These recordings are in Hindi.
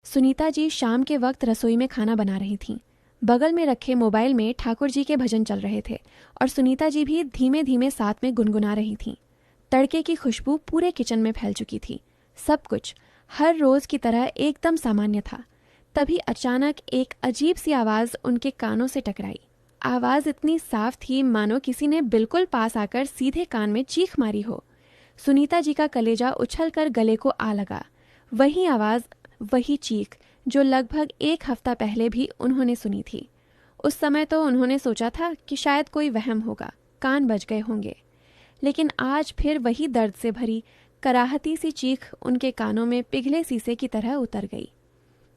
सुनीता जी शाम के वक्त रसोई में खाना बना रही थीं। बगल में रखे मोबाइल में ठाकुर जी के भजन चल रहे थे और सुनीता जी भी धीमे धीमे साथ में गुनगुना रही थीं। तड़के की खुशबू पूरे किचन में फैल चुकी थी। सब कुछ हर रोज की तरह एकदम सामान्य था। तभी अचानक एक अजीब सी आवाज उनके कानों से टकराई। आवाज इतनी साफ थी मानो किसी ने बिल्कुल पास आकर सीधे कान में चीख मारी हो। सुनीता जी का कलेजा उछलकर गले को आ लगा। वही आवाज, वही चीख जो लगभग एक हफ्ता पहले भी उन्होंने सुनी थी। उस समय तो उन्होंने सोचा था कि शायद कोई वहम होगा, कान बज गए होंगे। लेकिन आज फिर वही दर्द से भरी कराहती सी चीख उनके कानों में पिघले शीशे की तरह उतर गई।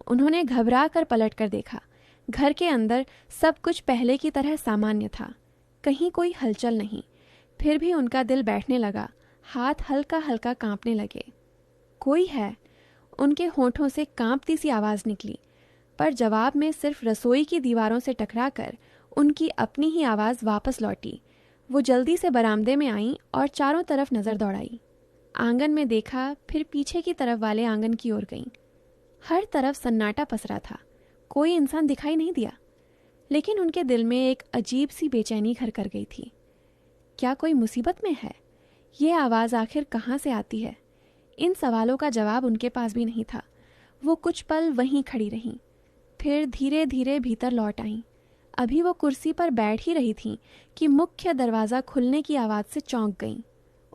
उन्होंने घबरा कर पलट कर देखा। घर के अंदर सब कुछ पहले की तरह सामान्य था, कहीं कोई हलचल नहीं। फिर भी उनका दिल बैठने लगा, हाथ हल्का हल्का कांपने लगे। कोई है, उनके होठों से कांपती सी आवाज निकली, पर जवाब में सिर्फ रसोई की दीवारों से टकराकर उनकी अपनी ही आवाज वापस लौटी। वो जल्दी से बरामदे में आईं और चारों तरफ नजर दौड़ाई। आंगन में देखा, फिर पीछे की तरफ वाले आंगन की ओर गईं। हर तरफ सन्नाटा पसरा था, कोई इंसान दिखाई नहीं दिया। लेकिन उनके दिल में एक अजीब सी बेचैनी घर कर गई थी। क्या कोई मुसीबत में है? ये आवाज आखिर कहाँ से आती है? इन सवालों का जवाब उनके पास भी नहीं था। वो कुछ पल वहीं खड़ी रहीं, फिर धीरे धीरे भीतर लौट आईं। अभी वो कुर्सी पर बैठ ही रही थीं कि मुख्य दरवाज़ा खुलने की आवाज़ से चौंक गईं।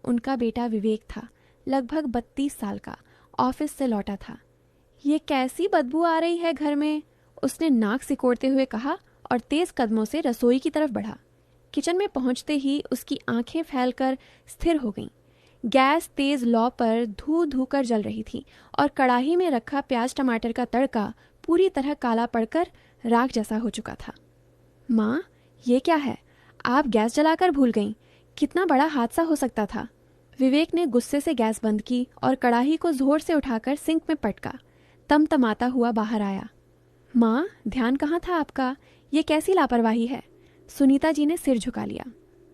उनका बेटा विवेक था, लगभग 32 साल का, ऑफिस से लौटा था। ये कैसी बदबू आ रही है घर में, उसने नाक सिकोड़ते हुए कहा और तेज कदमों से रसोई की तरफ बढ़ा। किचन में पहुंचते ही उसकी आंखें फैलकर स्थिर हो गईं। गैस तेज लौ पर धू धू कर जल रही थी और कढ़ाई में रखा प्याज टमाटर का तड़का पूरी तरह काला पड़कर राख जैसा हो चुका था। माँ, ये क्या है? आप गैस जलाकर भूल गईं। कितना बड़ा हादसा हो सकता था। विवेक ने गुस्से से गैस बंद की और कढ़ाई को जोर से उठाकर सिंक में पटका। तमतमाता हुआ बाहर आया। माँ, ध्यान कहाँ था आपका? ये कैसी लापरवाही है? सुनीता जी ने सिर झुका लिया।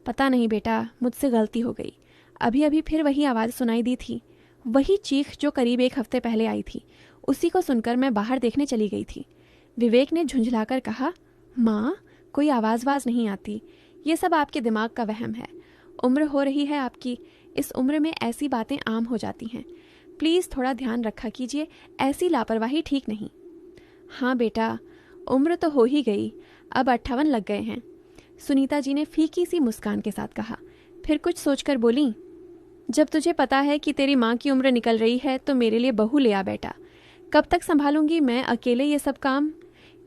पता नहीं बेटा, मुझसे गलती हो गई। अभी अभी फिर वही आवाज़ सुनाई दी थी, वही चीख जो करीब एक हफ्ते पहले आई थी। उसी को सुनकर मैं बाहर देखने चली गई थी। विवेक ने झुंझलाकर कहा। माँ, कोई आवाज़ नहीं आती। ये सब आपके दिमाग का वहम है। उम्र हो रही है आपकी, इस उम्र में ऐसी बातें आम हो जाती हैं। प्लीज़ थोड़ा ध्यान रखा कीजिए, ऐसी लापरवाही ठीक नहीं। हाँ बेटा, उम्र तो हो ही गई, अब 58 लग गए हैं, सुनीता जी ने फीकी सी मुस्कान के साथ कहा। फिर कुछ सोचकर बोली, जब तुझे पता है कि तेरी माँ की उम्र निकल रही है तो मेरे लिए बहू ले आ बेटा। कब तक संभालूंगी मैं अकेले ये सब काम?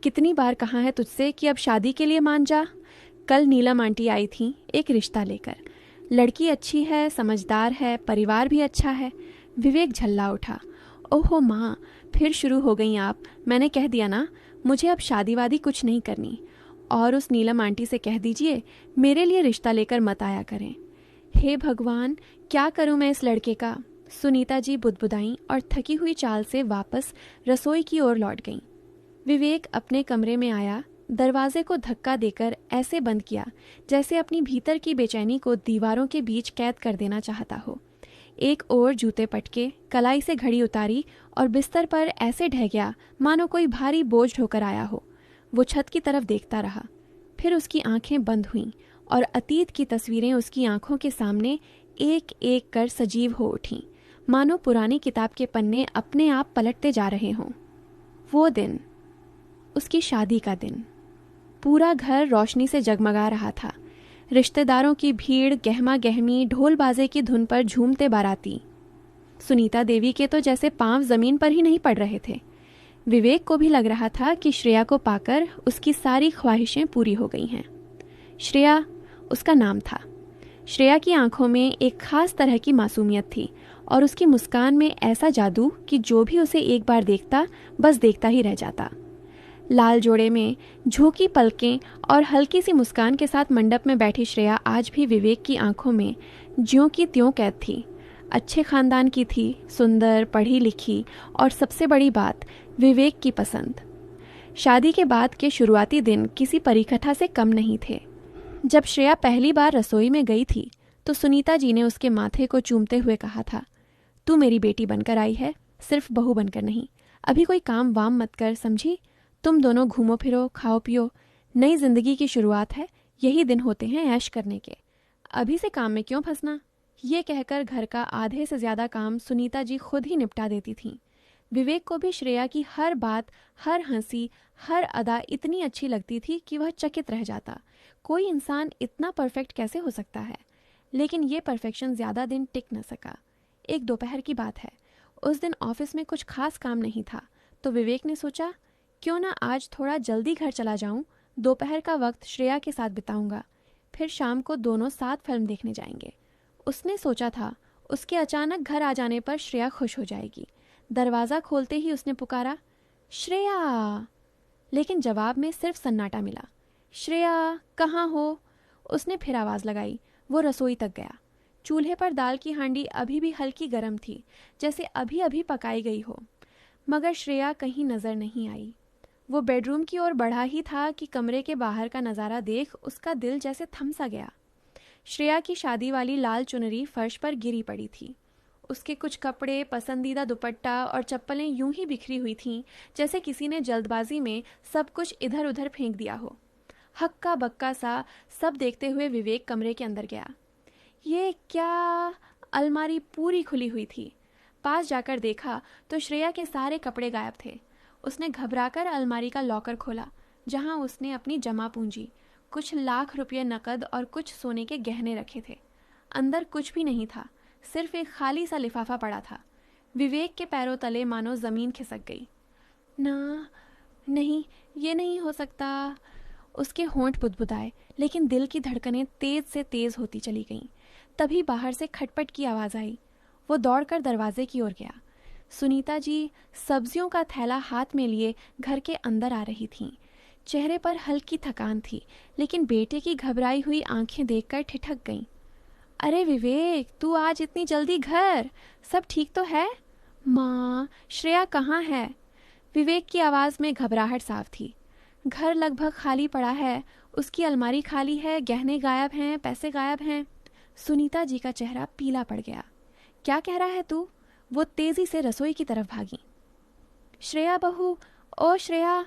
कितनी बार कहा है तुझसे कि अब शादी के लिए मान जा। कल नीलम आंटी आई थी एक रिश्ता लेकर। लड़की अच्छी है, समझदार है, परिवार भी अच्छा है। विवेक झल्ला उठा। ओहो माँ, फिर शुरू हो गई आप। मैंने कह दिया ना, मुझे अब शादी वादी कुछ नहीं करनी। और उस नीलम आंटी से कह दीजिए मेरे लिए रिश्ता लेकर मत आया करें। हे भगवान, क्या करूं मैं इस लड़के का? सुनीता जी बुदबुदाईं और थकी हुई चाल से वापस रसोई की ओर लौट गईं। विवेक अपने कमरे में आया, दरवाजे को धक्का देकर ऐसे बंद किया जैसे अपनी भीतर की बेचैनी को दीवारों के बीच कैद कर देना चाहता हो। एक ओर जूते पटके, कलाई से घड़ी उतारी और बिस्तर पर ऐसे ढह गया मानो कोई भारी बोझ ढोकर आया हो। वो छत की तरफ देखता रहा, फिर उसकी आंखें बंद हुईं और अतीत की तस्वीरें उसकी आंखों के सामने एक एक कर सजीव हो उठीं, मानो पुरानी किताब के पन्ने अपने आप पलटते जा रहे हों। वो दिन, उसकी शादी का दिन। पूरा घर रोशनी से जगमगा रहा था। रिश्तेदारों की भीड़, गहमा गहमी, ढोल बाजे की धुन पर झूमते बाराती। सुनीता देवी के तो जैसे पांव जमीन पर ही नहीं पड़ रहे थे। विवेक को भी लग रहा था कि श्रेया को पाकर उसकी सारी ख्वाहिशें पूरी हो गई हैं। श्रेया उसका नाम था। श्रेया की आंखों में एक खास तरह की मासूमियत थी और उसकी मुस्कान में ऐसा जादू कि जो भी उसे एक बार देखता बस देखता ही रह जाता। लाल जोड़े में झोंकी पलकें और हल्की सी मुस्कान के साथ मंडप में बैठी श्रेया आज भी विवेक की आंखों में ज्यों की त्यों कैद थी। अच्छे खानदान की थी, सुंदर, पढ़ी लिखी और सबसे बड़ी बात, विवेक की पसंद। शादी के बाद के शुरुआती दिन किसी परिकथा से कम नहीं थे। जब श्रेया पहली बार रसोई में गई थी तो सुनीता जी ने उसके माथे को चूमते हुए कहा था, तू मेरी बेटी बनकर आई है, सिर्फ बहू बनकर नहीं। अभी कोई काम वाम मत कर, समझी? तुम दोनों घूमो फिरो, खाओ पियो, नई जिंदगी की शुरुआत है, यही दिन होते हैं ऐश करने के, अभी से काम में क्यों फंसना? ये कहकर घर का आधे से ज्यादा काम सुनीता जी खुद ही निपटा देती थीं। विवेक को भी श्रेया की हर बात, हर हंसी, हर अदा इतनी अच्छी लगती थी कि वह चकित रह जाता। कोई इंसान इतना परफेक्ट कैसे हो सकता है? लेकिन ये परफेक्शन ज्यादा दिन टिक न सका। एक दोपहर की बात है, उस दिन ऑफिस में कुछ खास काम नहीं था, तो विवेक ने सोचा क्यों ना आज थोड़ा जल्दी घर चला जाऊं, दोपहर का वक्त श्रेया के साथ बिताऊंगा, फिर शाम को दोनों साथ फिल्म देखने जाएंगे। उसने सोचा था उसके अचानक घर आ जाने पर श्रेया खुश हो जाएगी। दरवाज़ा खोलते ही उसने पुकारा, श्रेया! लेकिन जवाब में सिर्फ सन्नाटा मिला। श्रेया, कहाँ हो? उसने फिर आवाज़ लगाई। वो रसोई तक गया। चूल्हे पर दाल की हांडी अभी भी हल्की गर्म थी, जैसे अभी अभी पकाई गई हो, मगर श्रेया कहीं नज़र नहीं आई। वो बेडरूम की ओर बढ़ा ही था कि कमरे के बाहर का नज़ारा देख उसका दिल जैसे थम सा गया। श्रेया की शादी वाली लाल चुनरी फर्श पर गिरी पड़ी थी। उसके कुछ कपड़े, पसंदीदा दुपट्टा और चप्पलें यूं ही बिखरी हुई थीं जैसे किसी ने जल्दबाजी में सब कुछ इधर उधर फेंक दिया हो। हक्का बक्का सा सब देखते हुए विवेक कमरे के अंदर गया। ये क्या? अलमारी पूरी खुली हुई थी। पास जाकर देखा तो श्रेया के सारे कपड़े गायब थे। उसने घबराकर अलमारी का लॉकर खोला, जहां उसने अपनी जमा पूंजी, कुछ लाख रुपये नकद और कुछ सोने के गहने रखे थे। अंदर कुछ भी नहीं था, सिर्फ एक खाली सा लिफाफा पड़ा था। विवेक के पैरों तले मानो जमीन खिसक गई। ना, नहीं, ये नहीं हो सकता। उसके होंठ बुदबुदाए, लेकिन दिल की धड़कनें तेज से तेज होती चली गईं। तभी बाहर से खटपट की आवाज़ आई। वो दौड़कर दरवाजे की ओर गया। सुनीता जी सब्जियों का थैला हाथ में लिए घर के अंदर आ रही थीं। चेहरे पर हल्की थकान थी, लेकिन बेटे की घबराई हुई आंखें देखकर ठिठक गईं। अरे विवेक, तू आज इतनी जल्दी घर? सब ठीक तो है? माँ, श्रेया कहाँ है? विवेक की आवाज़ में घबराहट साफ थी। घर लगभग खाली पड़ा है, उसकी अलमारी खाली है, गहने गायब हैं, पैसे गायब हैं। सुनीता जी का चेहरा पीला पड़ गया। क्या कह रहा है तू? वो तेजी से रसोई की तरफ भागी। श्रेया बहू, ओ श्रेया!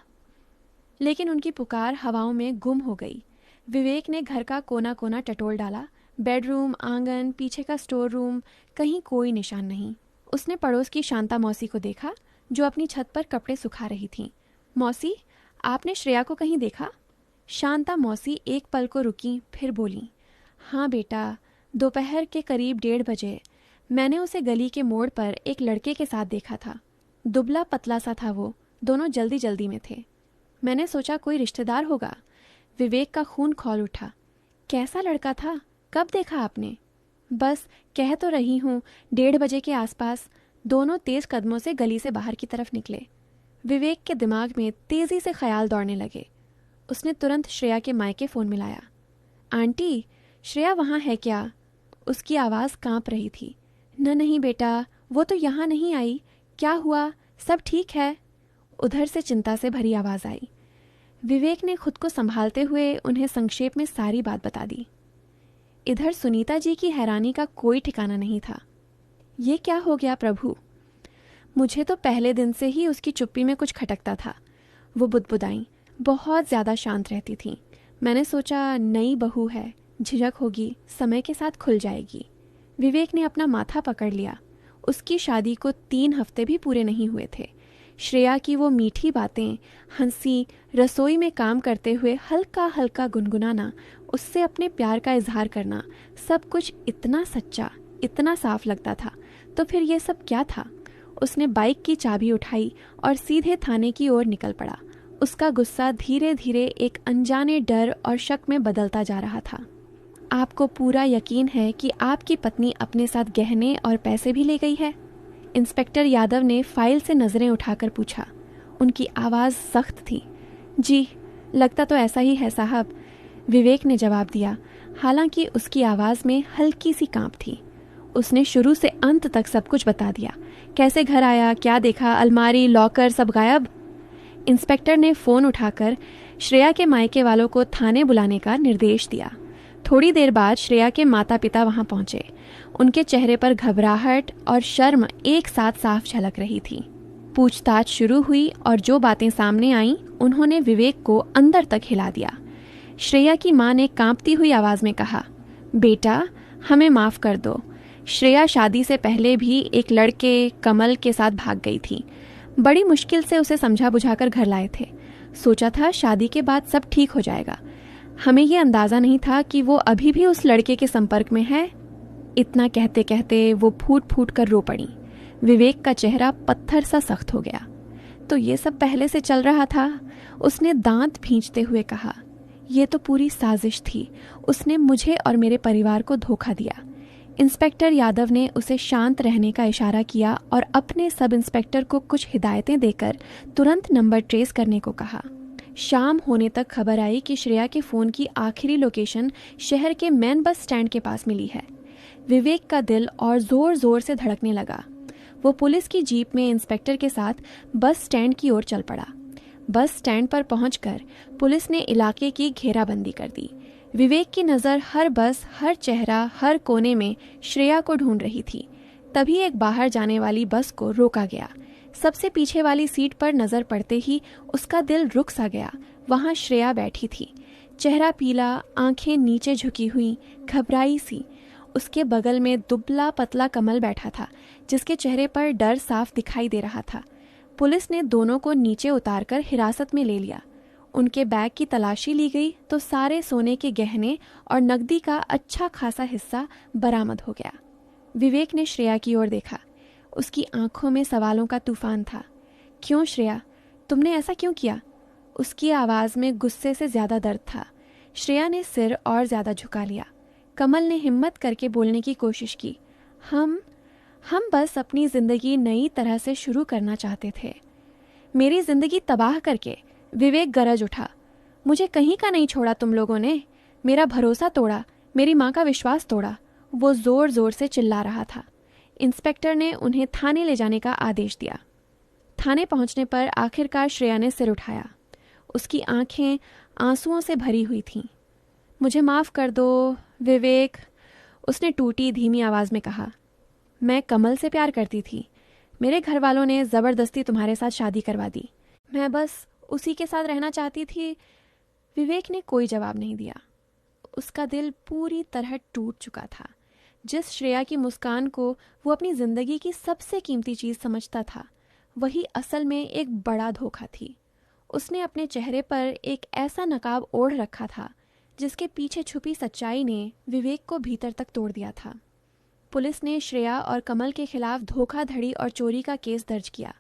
लेकिन उनकी पुकार हवाओं में गुम हो गई। विवेक ने घर का कोना कोना टटोल डाला। बेडरूम, आंगन, पीछे का स्टोर रूम, कहीं कोई निशान नहीं। उसने पड़ोस की शांता मौसी को देखा, जो अपनी छत पर कपड़े सुखा रही थीं। मौसी, आपने श्रेया को कहीं देखा? शांता मौसी एक पल को रुकी, फिर बोली, हाँ बेटा, दोपहर के करीब 1:30 बजे मैंने उसे गली के मोड़ पर एक लड़के के साथ देखा था। दुबला पतला सा था वो, दोनों जल्दी जल्दी में थे। मैंने सोचा कोई रिश्तेदार होगा। विवेक का खून खौल उठा। कैसा लड़का था? कब देखा आपने? बस कह तो रही हूँ, 1:30 बजे के आसपास। दोनों तेज कदमों से गली से बाहर की तरफ निकले। विवेक के दिमाग में तेजी से ख्याल दौड़ने लगे। उसने तुरंत श्रेया के मायके फ़ोन मिलाया। आंटी, श्रेया वहाँ है क्या? उसकी आवाज़ कांप रही थी। नहीं बेटा, वो तो यहाँ नहीं आई। क्या हुआ? सब ठीक है? उधर से चिंता से भरी आवाज़ आई। विवेक ने खुद को संभालते हुए उन्हें संक्षेप में सारी बात बता दी। इधर सुनीता जी की हैरानी का कोई ठिकाना नहीं था। ये क्या हो गया प्रभु? मुझे तो पहले दिन से ही उसकी चुप्पी में कुछ खटकता था। वो बुदबुदाई, बहुत ज़्यादा शांत रहती थी। मैंने सोचा नई बहू है, झिझक होगी, समय के साथ खुल जाएगी। विवेक ने अपना माथा पकड़ लिया। उसकी शादी को 3 हफ्ते भी पूरे नहीं हुए थे। श्रेया की वो मीठी बातें, हंसी, रसोई में काम करते हुए हल्का हल्का गुनगुनाना, उससे अपने प्यार का इजहार करना, सब कुछ इतना सच्चा, इतना साफ लगता था। तो फिर ये सब क्या था? उसने बाइक की चाबी उठाई और सीधे थाने की ओर निकल पड़ा। उसका गुस्सा धीरे धीरे एक अनजाने डर और शक में बदलता जा रहा था। आपको पूरा यकीन है कि आपकी पत्नी अपने साथ गहने और पैसे भी ले गई है? इंस्पेक्टर यादव ने फाइल से नज़रें उठाकर पूछा। उनकी आवाज़ सख्त थी। जी, लगता तो ऐसा ही है साहब, विवेक ने जवाब दिया। हालांकि उसकी आवाज़ में हल्की सी कांप थी। उसने शुरू से अंत तक सब कुछ बता दिया। कैसे घर आया, क्या देखा, अलमारी, लॉकर सब गायब। इंस्पेक्टर ने फ़ोन उठाकर श्रेया के मायके वालों को थाने बुलाने का निर्देश दिया। थोड़ी देर बाद श्रेया के माता पिता वहां पहुंचे। उनके चेहरे पर घबराहट और शर्म एक साथ साफ झलक रही थी। पूछताछ शुरू हुई और जो बातें सामने आईं उन्होंने विवेक को अंदर तक हिला दिया। श्रेया की मां ने कांपती हुई आवाज में कहा, बेटा हमें माफ कर दो। श्रेया शादी से पहले भी एक लड़के कमल के साथ भाग गई थी। बड़ी मुश्किल से उसे समझा बुझाकर घर लाए थे। सोचा था शादी के बाद सब ठीक हो जाएगा। हमें यह अंदाजा नहीं था कि वो अभी भी उस लड़के के संपर्क में है। इतना कहते कहते वो फूट फूट कर रो पड़ी। विवेक का चेहरा पत्थर सा सख्त हो गया। तो ये सब पहले से चल रहा था? उसने दांत भींचते हुए कहा। ये तो पूरी साजिश थी। उसने मुझे और मेरे परिवार को धोखा दिया। इंस्पेक्टर यादव ने उसे शांत रहने का इशारा किया और अपने सब इंस्पेक्टर को कुछ हिदायतें देकर तुरंत नंबर ट्रेस करने को कहा। शाम होने तक खबर आई कि श्रेया के फ़ोन की आखिरी लोकेशन शहर के मेन बस स्टैंड के पास मिली है। विवेक का दिल और ज़ोर ज़ोर से धड़कने लगा। वो पुलिस की जीप में इंस्पेक्टर के साथ बस स्टैंड की ओर चल पड़ा। बस स्टैंड पर पहुंचकर पुलिस ने इलाके की घेराबंदी कर दी। विवेक की नज़र हर बस, हर चेहरा, हर कोने में श्रेया को ढूंढ रही थी। तभी एक बाहर जाने वाली बस को रोका गया। सबसे पीछे वाली सीट पर नज़र पड़ते ही उसका दिल रुक सा गया। वहाँ श्रेया बैठी थी, चेहरा पीला, आंखें नीचे झुकी हुई, घबराई सी। उसके बगल में दुबला पतला कमल बैठा था, जिसके चेहरे पर डर साफ दिखाई दे रहा था। पुलिस ने दोनों को नीचे उतारकर हिरासत में ले लिया। उनके बैग की तलाशी ली गई तो सारे सोने के गहने और नकदी का अच्छा खासा हिस्सा बरामद हो गया। विवेक ने श्रेया की ओर देखा। उसकी आंखों में सवालों का तूफान था। क्यों श्रेया, तुमने ऐसा क्यों किया? उसकी आवाज़ में गुस्से से ज़्यादा दर्द था। श्रेया ने सिर और ज़्यादा झुका लिया। कमल ने हिम्मत करके बोलने की कोशिश की। हम बस अपनी ज़िंदगी नई तरह से शुरू करना चाहते थे। मेरी ज़िंदगी तबाह करके। विवेक गरज उठा। मुझे कहीं का नहीं छोड़ा तुम लोगों ने। मेरा भरोसा तोड़ा, मेरी माँ का विश्वास तोड़ा। वो ज़ोर ज़ोर से चिल्ला रहा था। इंस्पेक्टर ने उन्हें थाने ले जाने का आदेश दिया। थाने पहुंचने पर आखिरकार श्रेया ने सिर उठाया। उसकी आंखें आंसुओं से भरी हुई थीं। मुझे माफ़ कर दो विवेक, उसने टूटी धीमी आवाज़ में कहा। मैं कमल से प्यार करती थी। मेरे घर वालों ने ज़बरदस्ती तुम्हारे साथ शादी करवा दी। मैं बस उसी के साथ रहना चाहती थी। विवेक ने कोई जवाब नहीं दिया। उसका दिल पूरी तरह टूट चुका था। जिस श्रेया की मुस्कान को वो अपनी ज़िंदगी की सबसे कीमती चीज़ समझता था, वही असल में एक बड़ा धोखा थी। उसने अपने चेहरे पर एक ऐसा नकाब ओढ़ रखा था जिसके पीछे छुपी सच्चाई ने विवेक को भीतर तक तोड़ दिया था। पुलिस ने श्रेया और कमल के खिलाफ धोखाधड़ी और चोरी का केस दर्ज किया।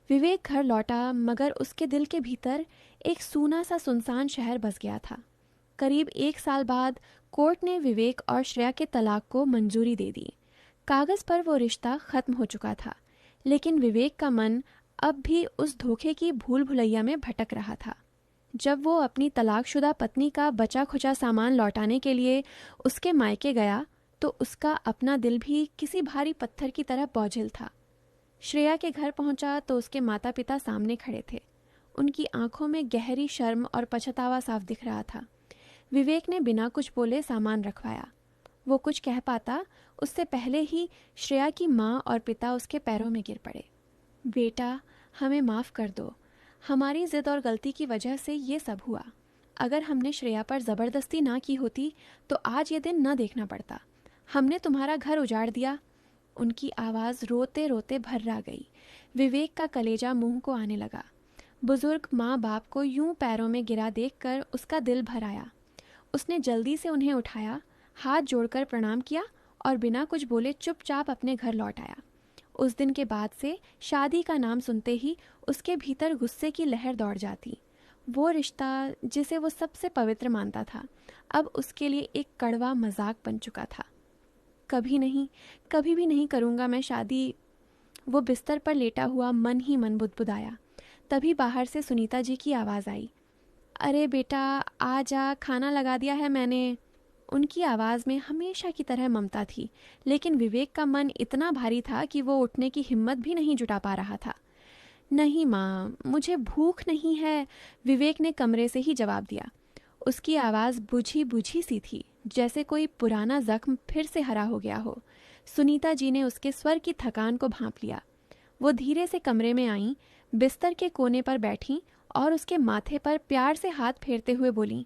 विवेक घर लौटा, मगर उसके दिल के भीतर एक सूना सा सुनसान शहर बस गया था। करीब 1 साल बाद कोर्ट ने विवेक और श्रेया के तलाक को मंजूरी दे दी। कागज़ पर वो रिश्ता ख़त्म हो चुका था, लेकिन विवेक का मन अब भी उस धोखे की भूल भुलैया में भटक रहा था। जब वो अपनी तलाकशुदा पत्नी का बचा खुचा सामान लौटाने के लिए उसके मायके गया तो उसका अपना दिल भी किसी भारी पत्थर की तरह बोझिल था। श्रेया के घर पहुंचा तो उसके माता पिता सामने खड़े थे। उनकी आंखों में गहरी शर्म और पछतावा साफ दिख रहा था। विवेक ने बिना कुछ बोले सामान रखवाया। वो कुछ कह पाता उससे पहले ही श्रेया की माँ और पिता उसके पैरों में गिर पड़े। बेटा, हमें माफ़ कर दो। हमारी ज़िद और गलती की वजह से ये सब हुआ। अगर हमने श्रेया पर ज़बरदस्ती ना की होती तो आज ये दिन न देखना पड़ता। हमने तुम्हारा घर उजाड़ दिया। उनकी आवाज़ रोते रोते भर्रा गई। विवेक का कलेजा मुंह को आने लगा। बुजुर्ग माँ बाप को यूं पैरों में गिरा देखकर उसका दिल भर आया। उसने जल्दी से उन्हें उठाया, हाथ जोड़कर प्रणाम किया और बिना कुछ बोले चुपचाप अपने घर लौट आया। उस दिन के बाद से शादी का नाम सुनते ही उसके भीतर गुस्से की लहर दौड़ जाती। वो रिश्ता जिसे वो सबसे पवित्र मानता था, अब उसके लिए एक कड़वा मजाक बन चुका था। कभी नहीं, कभी भी नहीं करूँगा मैं शादी। वो बिस्तर पर लेटा हुआ मन ही मन बुदबुदाया। तभी बाहर से सुनीता जी की आवाज़ आई। अरे बेटा, आ जा, खाना लगा दिया है मैंने। उनकी आवाज़ में हमेशा की तरह ममता थी, लेकिन विवेक का मन इतना भारी था कि वो उठने की हिम्मत भी नहीं जुटा पा रहा था। नहीं माँ, मुझे भूख नहीं है, विवेक ने कमरे से ही जवाब दिया। उसकी आवाज़ बुझी बुझी सी थी, जैसे कोई पुराना जख्म फिर से हरा हो गया हो। सुनीता जी ने उसके स्वर की थकान को भांप लिया। वो धीरे से कमरे में आईं, बिस्तर के कोने पर बैठीं और उसके माथे पर प्यार से हाथ फेरते हुए बोलीं,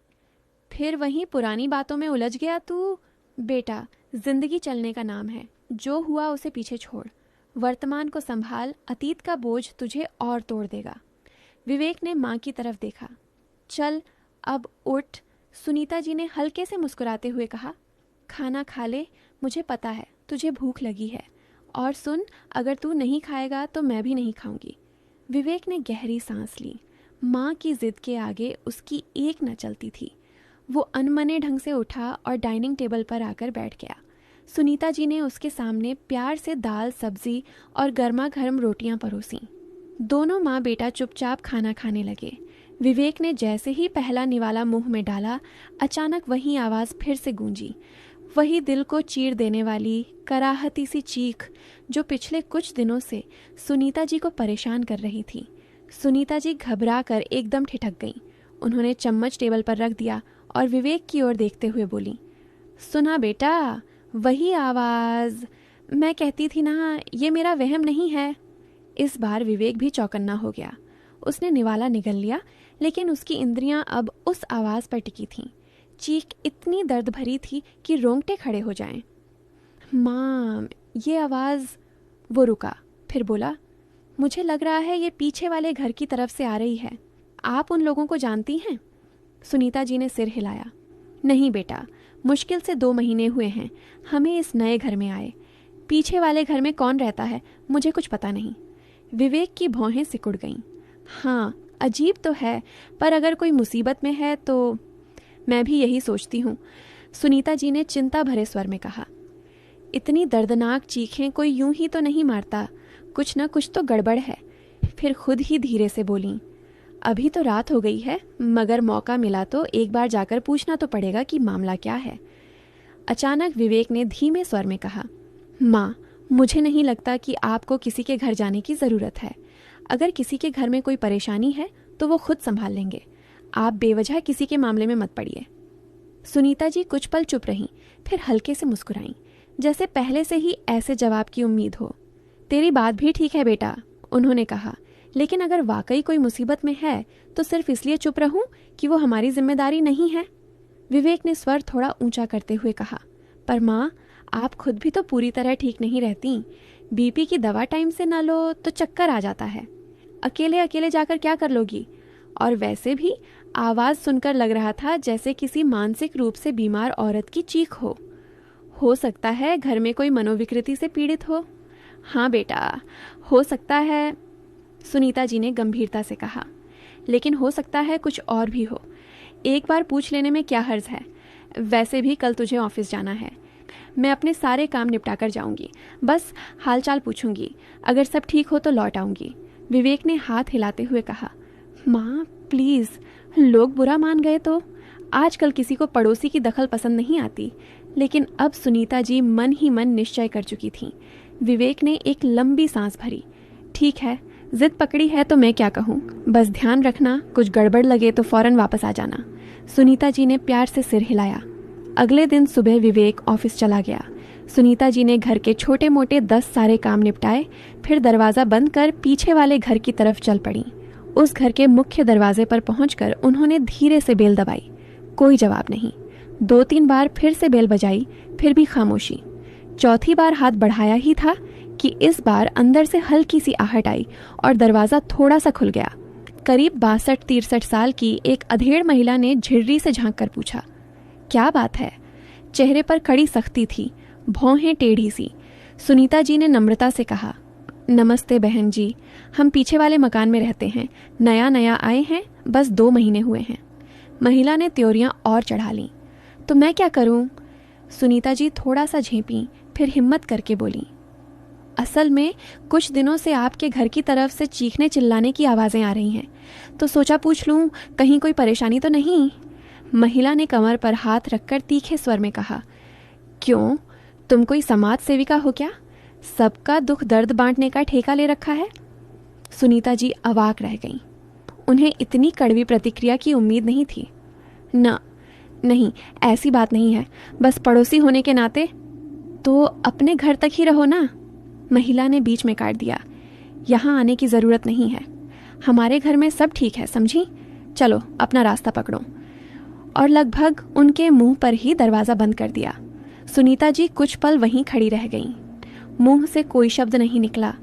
फिर वहीं पुरानी बातों में उलझ गया तू? बेटा, जिंदगी चलने का नाम है। जो हुआ उसे पीछे छोड़, वर्तमान को संभाल, अतीत का बोझ तुझे और तोड़ देगा। विवेक ने माँ की तरफ देखा। चल अब उठ, सुनीता जी ने हल्के से मुस्कुराते हुए कहा। खाना खा ले, मुझे पता है तुझे भूख लगी है। और सुन, अगर तू नहीं खाएगा तो मैं भी नहीं खाऊंगी। विवेक ने गहरी सांस ली। माँ की जिद के आगे उसकी एक न चलती थी। वो अनमने ढंग से उठा और डाइनिंग टेबल पर आकर बैठ गया। सुनीता जी ने उसके सामने प्यार से दाल, सब्जी और गर्मा गर्म रोटियां परोसीं। दोनों माँ बेटा चुपचाप खाना खाने लगे। विवेक ने जैसे ही पहला निवाला मुंह में डाला, अचानक वही आवाज़ फिर से गूंजी, वही दिल को चीर देने वाली कराहती सी चीख जो पिछले कुछ दिनों से सुनीता जी को परेशान कर रही थी। सुनीता जी घबरा कर एकदम ठिठक गईं। उन्होंने चम्मच टेबल पर रख दिया और विवेक की ओर देखते हुए बोली, सुना बेटा, वही आवाज़। मैं कहती थी ना, ये मेरा वहम नहीं है। इस बार विवेक भी चौकन्ना हो गया। उसने निवाला निगल लिया, लेकिन उसकी इंद्रियां अब उस आवाज़ पर टिकी थीं। चीख इतनी दर्द भरी थी कि रोंगटे खड़े हो जाएं। माँ, ये आवाज़। वो रुका, फिर बोला, मुझे लग रहा है ये पीछे वाले घर की तरफ से आ रही है। आप उन लोगों को जानती हैं? सुनीता जी ने सिर हिलाया। नहीं बेटा, मुश्किल से 2 महीने हुए हैं हमें इस नए घर में आए। पीछे वाले घर में कौन रहता है मुझे कुछ पता नहीं। विवेक की भौहें सिकुड़ गईं। हाँ, अजीब तो है, पर अगर कोई मुसीबत में है तो मैं भी यही सोचती हूँ, सुनीता जी ने चिंता भरे स्वर में कहा। इतनी दर्दनाक चीखें कोई यूं ही तो नहीं मारता, कुछ न कुछ तो गड़बड़ है। फिर खुद ही धीरे से बोलीं, अभी तो रात हो गई है, मगर मौका मिला तो एक बार जाकर पूछना तो पड़ेगा कि मामला क्या है। अचानक विवेक ने धीमे स्वर में कहा, माँ, मुझे नहीं लगता कि आपको किसी के घर जाने की ज़रूरत है। अगर किसी के घर में कोई परेशानी है तो वो खुद संभाल लेंगे। आप बेवजह किसी के मामले में मत पड़िए। सुनीता जी कुछ पल चुप रहीं, फिर हल्के से मुस्कुराईं, जैसे पहले से ही ऐसे जवाब की उम्मीद हो। तेरी बात भी ठीक है बेटा, उन्होंने कहा, लेकिन अगर वाकई कोई मुसीबत में है तो सिर्फ इसलिए चुप रहूं कि वो हमारी जिम्मेदारी नहीं है? विवेक ने स्वर थोड़ा ऊंचा करते हुए कहा, पर माँ, आप खुद भी तो पूरी तरह ठीक नहीं रहती। बीपी की दवा टाइम से ना लो तो चक्कर आ जाता है। अकेले अकेले जाकर क्या कर लोगी? और वैसे भी आवाज़ सुनकर लग रहा था जैसे किसी मानसिक रूप से बीमार औरत की चीख हो सकता है घर में कोई मनोविकृति से पीड़ित हो। हाँ बेटा, हो सकता है, सुनीता जी ने गंभीरता से कहा, लेकिन हो सकता है कुछ और भी हो। एक बार पूछ लेने में क्या हर्ज है? वैसे भी कल तुझे ऑफिस जाना है। मैं अपने सारे काम निपटा कर जाऊंगी, बस हालचाल पूछूंगी। अगर सब ठीक हो तो लौट आऊंगी। विवेक ने हाथ हिलाते हुए कहा। माँ प्लीज़, लोग बुरा मान गए तो? आजकल किसी को पड़ोसी की दखल पसंद नहीं आती। लेकिन अब सुनीता जी मन ही मन निश्चय कर चुकी थीं। विवेक ने एक लंबी सांस भरी। ठीक है, जिद पकड़ी है तो मैं क्या कहूँ, बस ध्यान रखना, कुछ गड़बड़ लगे तो फौरन वापस आ जाना। सुनीता जी ने प्यार से सिर हिलाया। अगले दिन सुबह विवेक ऑफिस चला गया। सुनीता जी ने घर के छोटे मोटे 10 सारे काम निपटाए, फिर दरवाज़ा बंद कर पीछे वाले घर की तरफ चल पड़ी। उस घर के मुख्य दरवाजे पर पहुंचकर उन्होंने धीरे से बेल दबाई। कोई जवाब नहीं। 2-3 बार फिर से बेल बजाई, फिर भी खामोशी। चौथी बार हाथ बढ़ाया ही था कि इस बार अंदर से हल्की सी आहट आई और दरवाज़ा थोड़ा सा खुल गया। करीब 62-63 साल की एक अधेड़ महिला ने झिर्री से झांक कर पूछा, क्या बात है? चेहरे पर कड़ी सख्ती थी, भौहें टेढ़ी सी। सुनीता जी ने नम्रता से कहा, नमस्ते बहन जी, हम पीछे वाले मकान में रहते हैं, नया नया आए हैं, बस 2 महीने हुए हैं। महिला ने त्योरियां और चढ़ा लीं। तो मैं क्या करूं? सुनीता जी थोड़ा सा झेंपी, फिर हिम्मत करके बोली, असल में कुछ दिनों से आपके घर की तरफ से चीखने चिल्लाने की आवाज़ें आ रही हैं, तो सोचा पूछ लूं, कहीं कोई परेशानी तो नहीं? महिला ने कमर पर हाथ रखकर तीखे स्वर में कहा, क्यों, तुम कोई समाज सेविका हो क्या? सबका दुख दर्द बांटने का ठेका ले रखा है? सुनीता जी अवाक रह गईं। उन्हें इतनी कड़वी प्रतिक्रिया की उम्मीद नहीं थी। नहीं, ऐसी बात नहीं है, बस पड़ोसी होने के नाते। तो अपने घर तक ही रहो ना, महिला ने बीच में काट दिया। यहाँ आने की ज़रूरत नहीं है। हमारे घर में सब ठीक है, समझी? चलो अपना रास्ता पकड़ो। और लगभग उनके मुंह पर ही दरवाज़ा बंद कर दिया। सुनीता जी कुछ पल वहीं खड़ी रह गईं। मुंह से कोई शब्द नहीं निकला।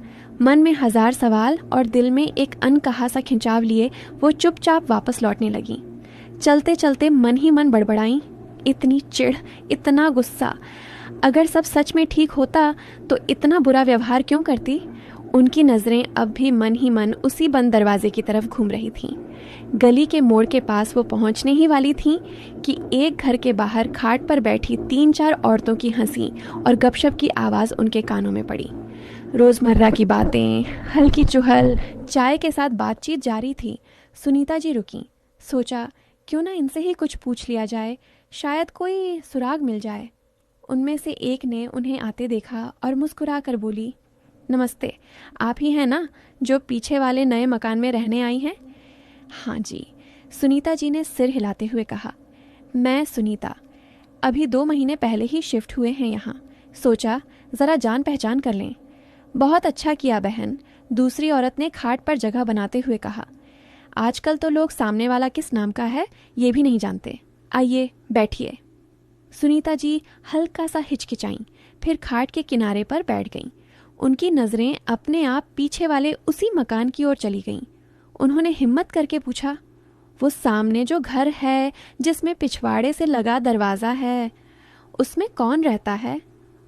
मन में हजार सवाल और दिल में एक अनकहा सा खिंचाव लिए वो चुपचाप वापस लौटने लगी। चलते चलते मन ही मन बड़बड़ाई, इतनी चिढ़, इतना गुस्सा। अगर सब सच में ठीक होता तो इतना बुरा व्यवहार क्यों करती? उनकी नज़रें अब भी मन ही मन उसी बंद दरवाजे की तरफ घूम रही थीं। गली के मोड़ के पास वो पहुंचने ही वाली थीं कि एक घर के बाहर खाट पर बैठी 3-4 औरतों की हंसी और गपशप की आवाज़ उनके कानों में पड़ी। रोज़मर्रा की बातें, हल्की चुहल, चाय के साथ बातचीत जारी थी। सुनीता जी रुकीं। सोचा क्यों ना इनसे ही कुछ पूछ लिया जाए, शायद कोई सुराग मिल जाए। उनमें से एक ने उन्हें आते देखा और मुस्कुरा कर बोली, नमस्ते, आप ही हैं ना जो पीछे वाले नए मकान में रहने आई हैं? हाँ जी, सुनीता जी ने सिर हिलाते हुए कहा। मैं सुनीता, अभी 2 महीने पहले ही शिफ्ट हुए हैं यहाँ। सोचा ज़रा जान पहचान कर लें। बहुत अच्छा किया बहन, दूसरी औरत ने खाट पर जगह बनाते हुए कहा। आजकल तो लोग सामने वाला किस नाम का है ये भी नहीं जानते। आइए बैठिए। सुनीता जी हल्का सा हिचकिचाईं, फिर खाट के किनारे पर बैठ गईं। उनकी नज़रें अपने आप पीछे वाले उसी मकान की ओर चली गईं। उन्होंने हिम्मत करके पूछा, वो सामने जो घर है जिसमें पिछवाड़े से लगा दरवाज़ा है, उसमें कौन रहता है?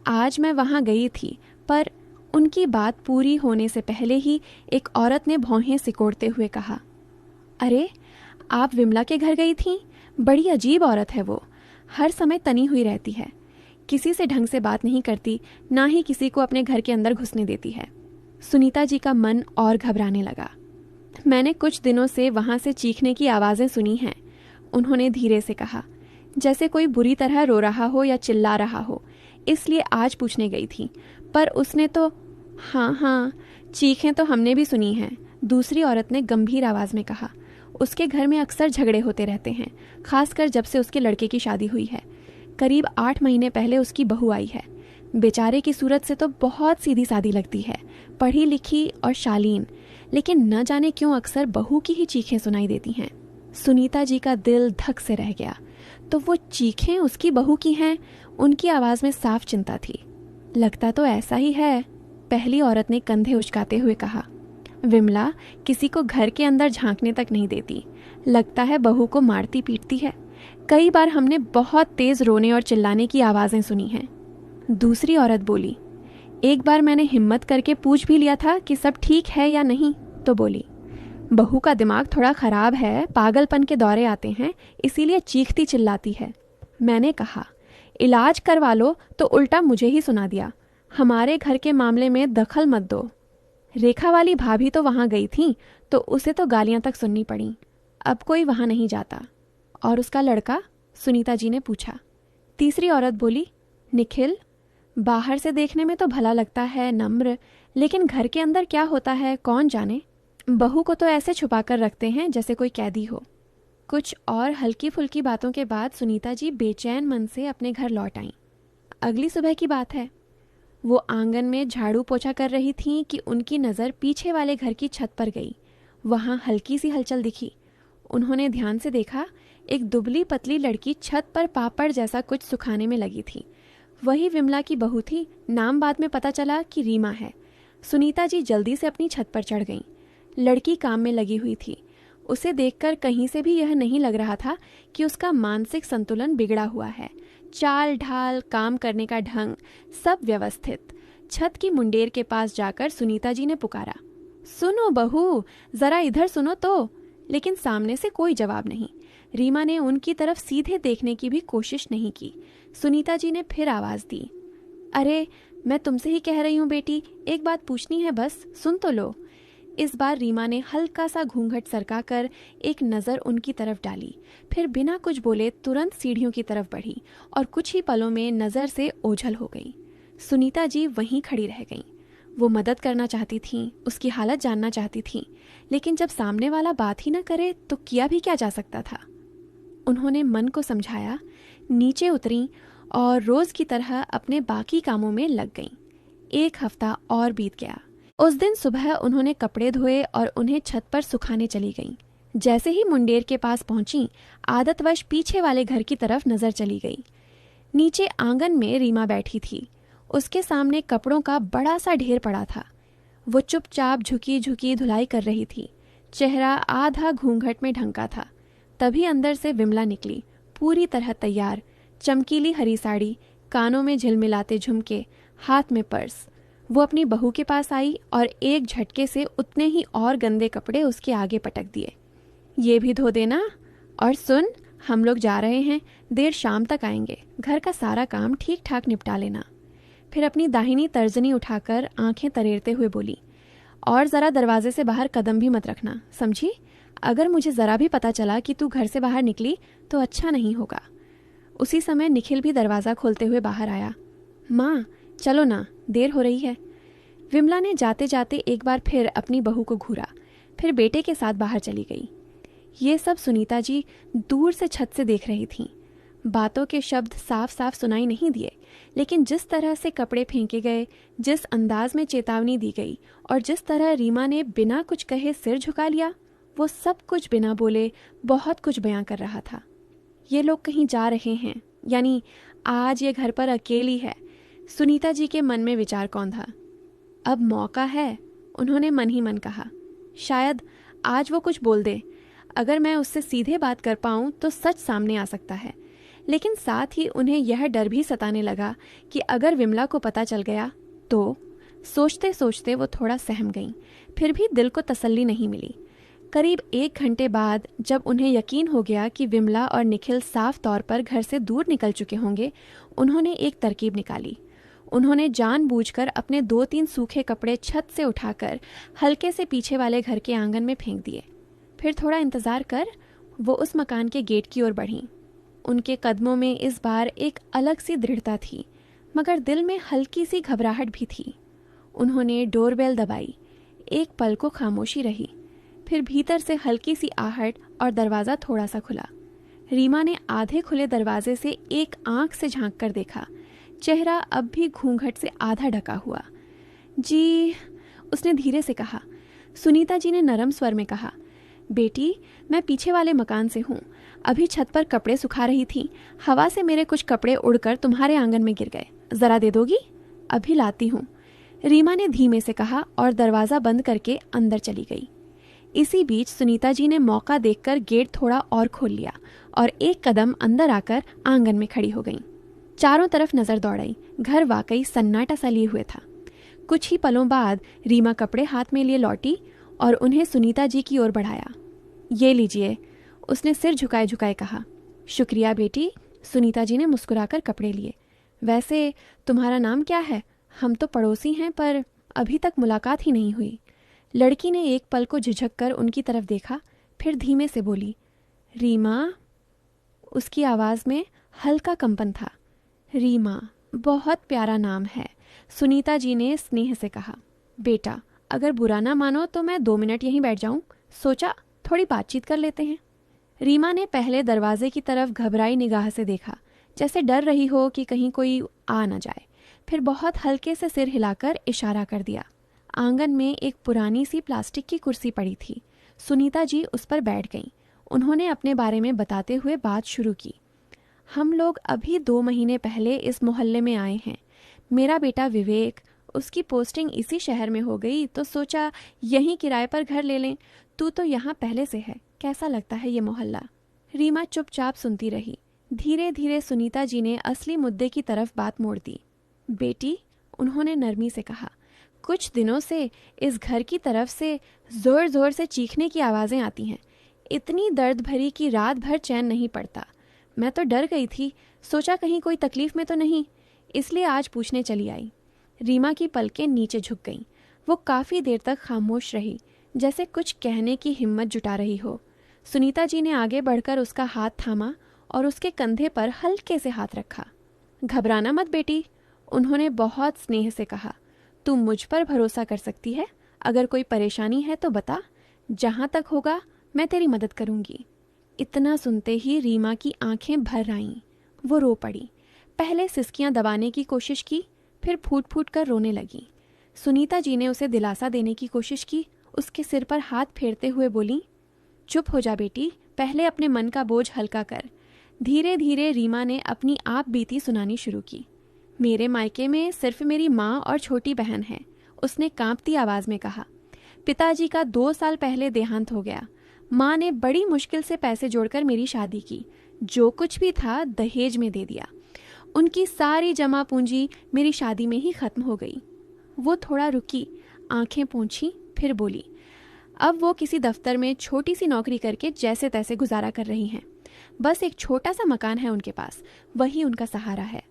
आज मैं वहाँ गई थी, पर उनकी बात पूरी होने से पहले ही एक औरत ने भौहें सिकोड़ते हुए कहा, अरे आप विमला के घर गई थीं? बड़ी अजीब औरत है वो, हर समय तनी हुई रहती है, किसी से ढंग से बात नहीं करती, ना ही किसी को अपने घर के अंदर घुसने देती है। सुनीता जी का मन और घबराने लगा। मैंने कुछ दिनों से वहाँ से चीखने की आवाज़ें सुनी हैं, उन्होंने धीरे से कहा, जैसे कोई बुरी तरह रो रहा हो या चिल्ला रहा हो, इसलिए आज पूछने गई थी। पर उसने तो हाँ, चीखें तो हमने भी सुनी हैं, दूसरी औरत ने गंभीर आवाज़ में कहा। उसके घर में अक्सर झगड़े होते रहते हैं, खासकर जब से उसके लड़के की शादी हुई है। करीब 8 महीने पहले उसकी बहू आई है। बेचारे की सूरत से तो बहुत सीधी सादी लगती है, पढ़ी लिखी और शालीन, लेकिन न जाने क्यों अक्सर बहू की ही चीखें सुनाई देती हैं। सुनीता जी का दिल धक से रह गया। तो वो चीखें उसकी बहू की हैं? उनकी आवाज़ में साफ चिंता थी। लगता तो ऐसा ही है, पहली औरत ने कंधे उचकाते हुए कहा। विमला किसी को घर के अंदर झांकने तक नहीं देती, लगता है बहू को मारती पीटती है। कई बार हमने बहुत तेज रोने और चिल्लाने की आवाज़ें सुनी हैं। दूसरी औरत बोली, एक बार मैंने हिम्मत करके पूछ भी लिया था कि सब ठीक है या नहीं, तो बोली, बहू का दिमाग थोड़ा ख़राब है, पागलपन के दौरे आते हैं, इसीलिए चीखती चिल्लाती है। मैंने कहा इलाज करवा लो, तो उल्टा मुझे ही सुना दिया, हमारे घर के मामले में दखल मत दो। रेखा वाली भाभी तो वहाँ गई थी, तो उसे तो गालियाँ तक सुननी पड़ी। अब कोई वहाँ नहीं जाता। और उसका लड़का? सुनीता जी ने पूछा। तीसरी औरत बोली, निखिल, बाहर से देखने में तो भला लगता है, नम्र, लेकिन घर के अंदर क्या होता है कौन जाने। बहू को तो ऐसे छुपा कर रखते हैं जैसे कोई कैदी हो। कुछ और हल्की फुल्की बातों के बाद सुनीता जी बेचैन मन से अपने घर लौट आईं। अगली सुबह की बात है। वो आंगन में झाड़ू पोछा कर रही थीं कि उनकी नज़र पीछे वाले घर की छत पर गई। वहाँ हल्की सी हलचल दिखी। उन्होंने ध्यान से देखा, एक दुबली पतली लड़की छत पर पापड़ जैसा कुछ सुखाने में लगी थी। वही विमला की बहू थी। नाम बाद में पता चला कि रीमा है। सुनीता जी जल्दी से अपनी छत पर चढ़ गईं। लड़की काम में लगी हुई थी। उसे देखकर कहीं से भी यह नहीं लग रहा था कि उसका मानसिक संतुलन बिगड़ा हुआ है। चाल ढाल, काम करने का ढंग, सब व्यवस्थित। छत की मुंडेर के पास जाकर सुनीता जी ने पुकारा, सुनो बहू, जरा इधर सुनो तो। लेकिन सामने से कोई जवाब नहीं। रीमा ने उनकी तरफ सीधे देखने की भी कोशिश नहीं की। सुनीता जी ने फिर आवाज़ दी, अरे मैं तुमसे ही कह रही हूँ बेटी, एक बात पूछनी है बस, सुन तो लो। इस बार रीमा ने हल्का सा घूंघट सरकाकर एक नज़र उनकी तरफ डाली, फिर बिना कुछ बोले तुरंत सीढ़ियों की तरफ बढ़ी और कुछ ही पलों में नज़र से ओझल हो गई। सुनीता जी वहीं खड़ी रह गईं। वो मदद करना चाहती थीं, उसकी हालत जानना चाहती थीं, लेकिन जब सामने वाला बात ही न करे तो किया भी क्या जा सकता था। उन्होंने मन को समझाया, नीचे उतरीं और रोज़ की तरह अपने बाकी कामों में लग गईं। 1 हफ्ता और बीत गया। उस दिन सुबह उन्होंने कपड़े धोए और उन्हें छत पर सुखाने चली गईं। जैसे ही मुंडेर के पास पहुंची, आदतवश पीछे वाले घर की तरफ नजर चली गई। नीचे आंगन में रीमा बैठी थी। उसके सामने कपड़ों का बड़ा सा ढेर पड़ा था। वो चुपचाप झुकी झुकी धुलाई कर रही थी। चेहरा आधा घूंघट में ढंका था। तभी अंदर से विमला निकली, पूरी तरह तैयार। चमकीली हरी साड़ी, कानों में झिलमिलाते झुमके, हाथ में पर्स। वो अपनी बहू के पास आई और एक झटके से उतने ही और गंदे कपड़े उसके आगे पटक दिए। ये भी धो देना, और सुन, हम लोग जा रहे हैं, देर शाम तक आएंगे, घर का सारा काम ठीक ठाक निपटा लेना। फिर अपनी दाहिनी तर्जनी उठाकर आंखें तरेरते हुए बोली, और ज़रा दरवाजे से बाहर कदम भी मत रखना, समझी? अगर मुझे ज़रा भी पता चला कि तू घर से बाहर निकली तो अच्छा नहीं होगा। उसी समय निखिल भी दरवाज़ा खोलते हुए बाहर आया। माँ, चलो ना, देर हो रही है। विमला ने जाते जाते एक बार फिर अपनी बहू को घूरा, फिर बेटे के साथ बाहर चली गई। ये सब सुनीता जी दूर से छत से देख रही थीं। बातों के शब्द साफ साफ सुनाई नहीं दिए, लेकिन जिस तरह से कपड़े फेंके गए, जिस अंदाज में चेतावनी दी गई और जिस तरह रीमा ने बिना कुछ कहे सिर झुका लिया, वो सब कुछ बिना बोले बहुत कुछ बयां कर रहा था। ये लोग कहीं जा रहे हैं, यानी आज ये घर पर अकेली है। सुनीता जी के मन में विचार कौन था? अब मौका है, उन्होंने मन ही मन कहा। शायद आज वो कुछ बोल दे। अगर मैं उससे सीधे बात कर पाऊं तो सच सामने आ सकता है। लेकिन साथ ही उन्हें यह डर भी सताने लगा कि अगर विमला को पता चल गया तो। सोचते सोचते वो थोड़ा सहम गईं, फिर भी दिल को तसल्ली नहीं मिली। करीब 1 घंटे बाद जब उन्हें यकीन हो गया कि विमला और निखिल साफ तौर पर घर से दूर निकल चुके होंगे, उन्होंने एक तरकीब निकाली। उन्होंने जानबूझकर अपने 2-3 सूखे कपड़े छत से उठाकर हल्के से पीछे वाले घर के आंगन में फेंक दिए। फिर थोड़ा इंतजार कर वो उस मकान के गेट की ओर बढ़ीं। उनके कदमों में इस बार एक अलग सी दृढ़ता थी, मगर दिल में हल्की सी घबराहट भी थी। उन्होंने डोरबेल दबाई। एक पल को खामोशी रही, फिर भीतर से हल्की सी आहट और दरवाज़ा थोड़ा सा खुला। रीमा ने आधे खुले दरवाजे से एक आंख से झांक कर देखा। चेहरा अब भी घूंघट से आधा ढका हुआ। जी, उसने धीरे से कहा। सुनीता जी ने नरम स्वर में कहा, बेटी, मैं पीछे वाले मकान से हूँ। अभी छत पर कपड़े सुखा रही थी, हवा से मेरे कुछ कपड़े उड़कर तुम्हारे आंगन में गिर गए। ज़रा दे दोगी? अभी लाती हूँ, रीमा ने धीमे से कहा और दरवाज़ा बंद करके अंदर चली गई। इसी बीच सुनीता जी ने मौका देखकर गेट थोड़ा और खोल लिया और एक कदम अंदर आकर आंगन में खड़ी हो गईं। चारों तरफ नजर दौड़ाई। घर वाकई सन्नाटा सा लिए हुए था। कुछ ही पलों बाद रीमा कपड़े हाथ में लिए लौटी और उन्हें सुनीता जी की ओर बढ़ाया। ये लीजिए, उसने सिर झुकाए झुकाए कहा। शुक्रिया बेटी, सुनीता जी ने मुस्कुराकर कपड़े लिए। वैसे तुम्हारा नाम क्या है? हम तो पड़ोसी हैं, पर अभी तक मुलाकात ही नहीं हुई। लड़की ने एक पल को झिझक कर उनकी तरफ देखा, फिर धीमे से बोली, रीमा। उसकी आवाज़ में हल्का कंपन था। रीमा, बहुत प्यारा नाम है, सुनीता जी ने स्नेह से कहा। बेटा, अगर बुरा ना मानो तो मैं 2 मिनट यहीं बैठ जाऊं, सोचा थोड़ी बातचीत कर लेते हैं। रीमा ने पहले दरवाजे की तरफ घबराई निगाह से देखा, जैसे डर रही हो कि कहीं कोई आ न जाए। फिर बहुत हल्के से सिर हिलाकर इशारा कर दिया। आंगन में एक पुरानी सी प्लास्टिक की कुर्सी पड़ी थी। सुनीता जी उस पर बैठ गईं। उन्होंने अपने बारे में बताते हुए बात शुरू की। हम लोग अभी 2 महीने पहले इस मोहल्ले में आए हैं। मेरा बेटा विवेक, उसकी पोस्टिंग इसी शहर में हो गई तो सोचा यहीं किराए पर घर ले लें। तू तो यहाँ पहले से है, कैसा लगता है ये मोहल्ला? रीमा चुपचाप सुनती रही। धीरे धीरे सुनीता जी ने असली मुद्दे की तरफ बात मोड़ दी। बेटी, उन्होंने नरमी से कहा, कुछ दिनों से इस घर की तरफ से जोर जोर से चीखने की आवाज़ें आती हैं, इतनी दर्द भरी कि रात भर चैन नहीं पड़ता। मैं तो डर गई थी, सोचा कहीं कोई तकलीफ में तो नहीं, इसलिए आज पूछने चली आई। रीमा की पलकें नीचे झुक गईं। वो काफ़ी देर तक खामोश रही, जैसे कुछ कहने की हिम्मत जुटा रही हो। सुनीता जी ने आगे बढ़कर उसका हाथ थामा और उसके कंधे पर हल्के से हाथ रखा। घबराना मत बेटी, उन्होंने बहुत स्नेह से कहा। तू मुझ पर भरोसा कर सकती है। अगर कोई परेशानी है तो बता, जहाँ तक होगा मैं तेरी मदद करूँगी। इतना सुनते ही रीमा की आंखें भर आईं। वो रो पड़ी। पहले सिसकियां दबाने की कोशिश की, फिर फूट फूट कर रोने लगी। सुनीता जी ने उसे दिलासा देने की कोशिश की, उसके सिर पर हाथ फेरते हुए बोली, चुप हो जा बेटी, पहले अपने मन का बोझ हल्का कर। धीरे धीरे रीमा ने अपनी आप बीती सुनानी शुरू की। मेरे मायके में सिर्फ मेरी माँ और छोटी बहन है, उसने कांपती आवाज में कहा। पिताजी का 2 साल पहले देहांत हो गया। माँ ने बड़ी मुश्किल से पैसे जोड़कर मेरी शादी की। जो कुछ भी था दहेज में दे दिया। उनकी सारी जमा पूंजी मेरी शादी में ही खत्म हो गई। वो थोड़ा रुकी, आंखें पोंछी, फिर बोली, अब वो किसी दफ्तर में छोटी सी नौकरी करके जैसे तैसे गुजारा कर रही हैं। बस एक छोटा सा मकान है उनके पास, वही उनका सहारा है।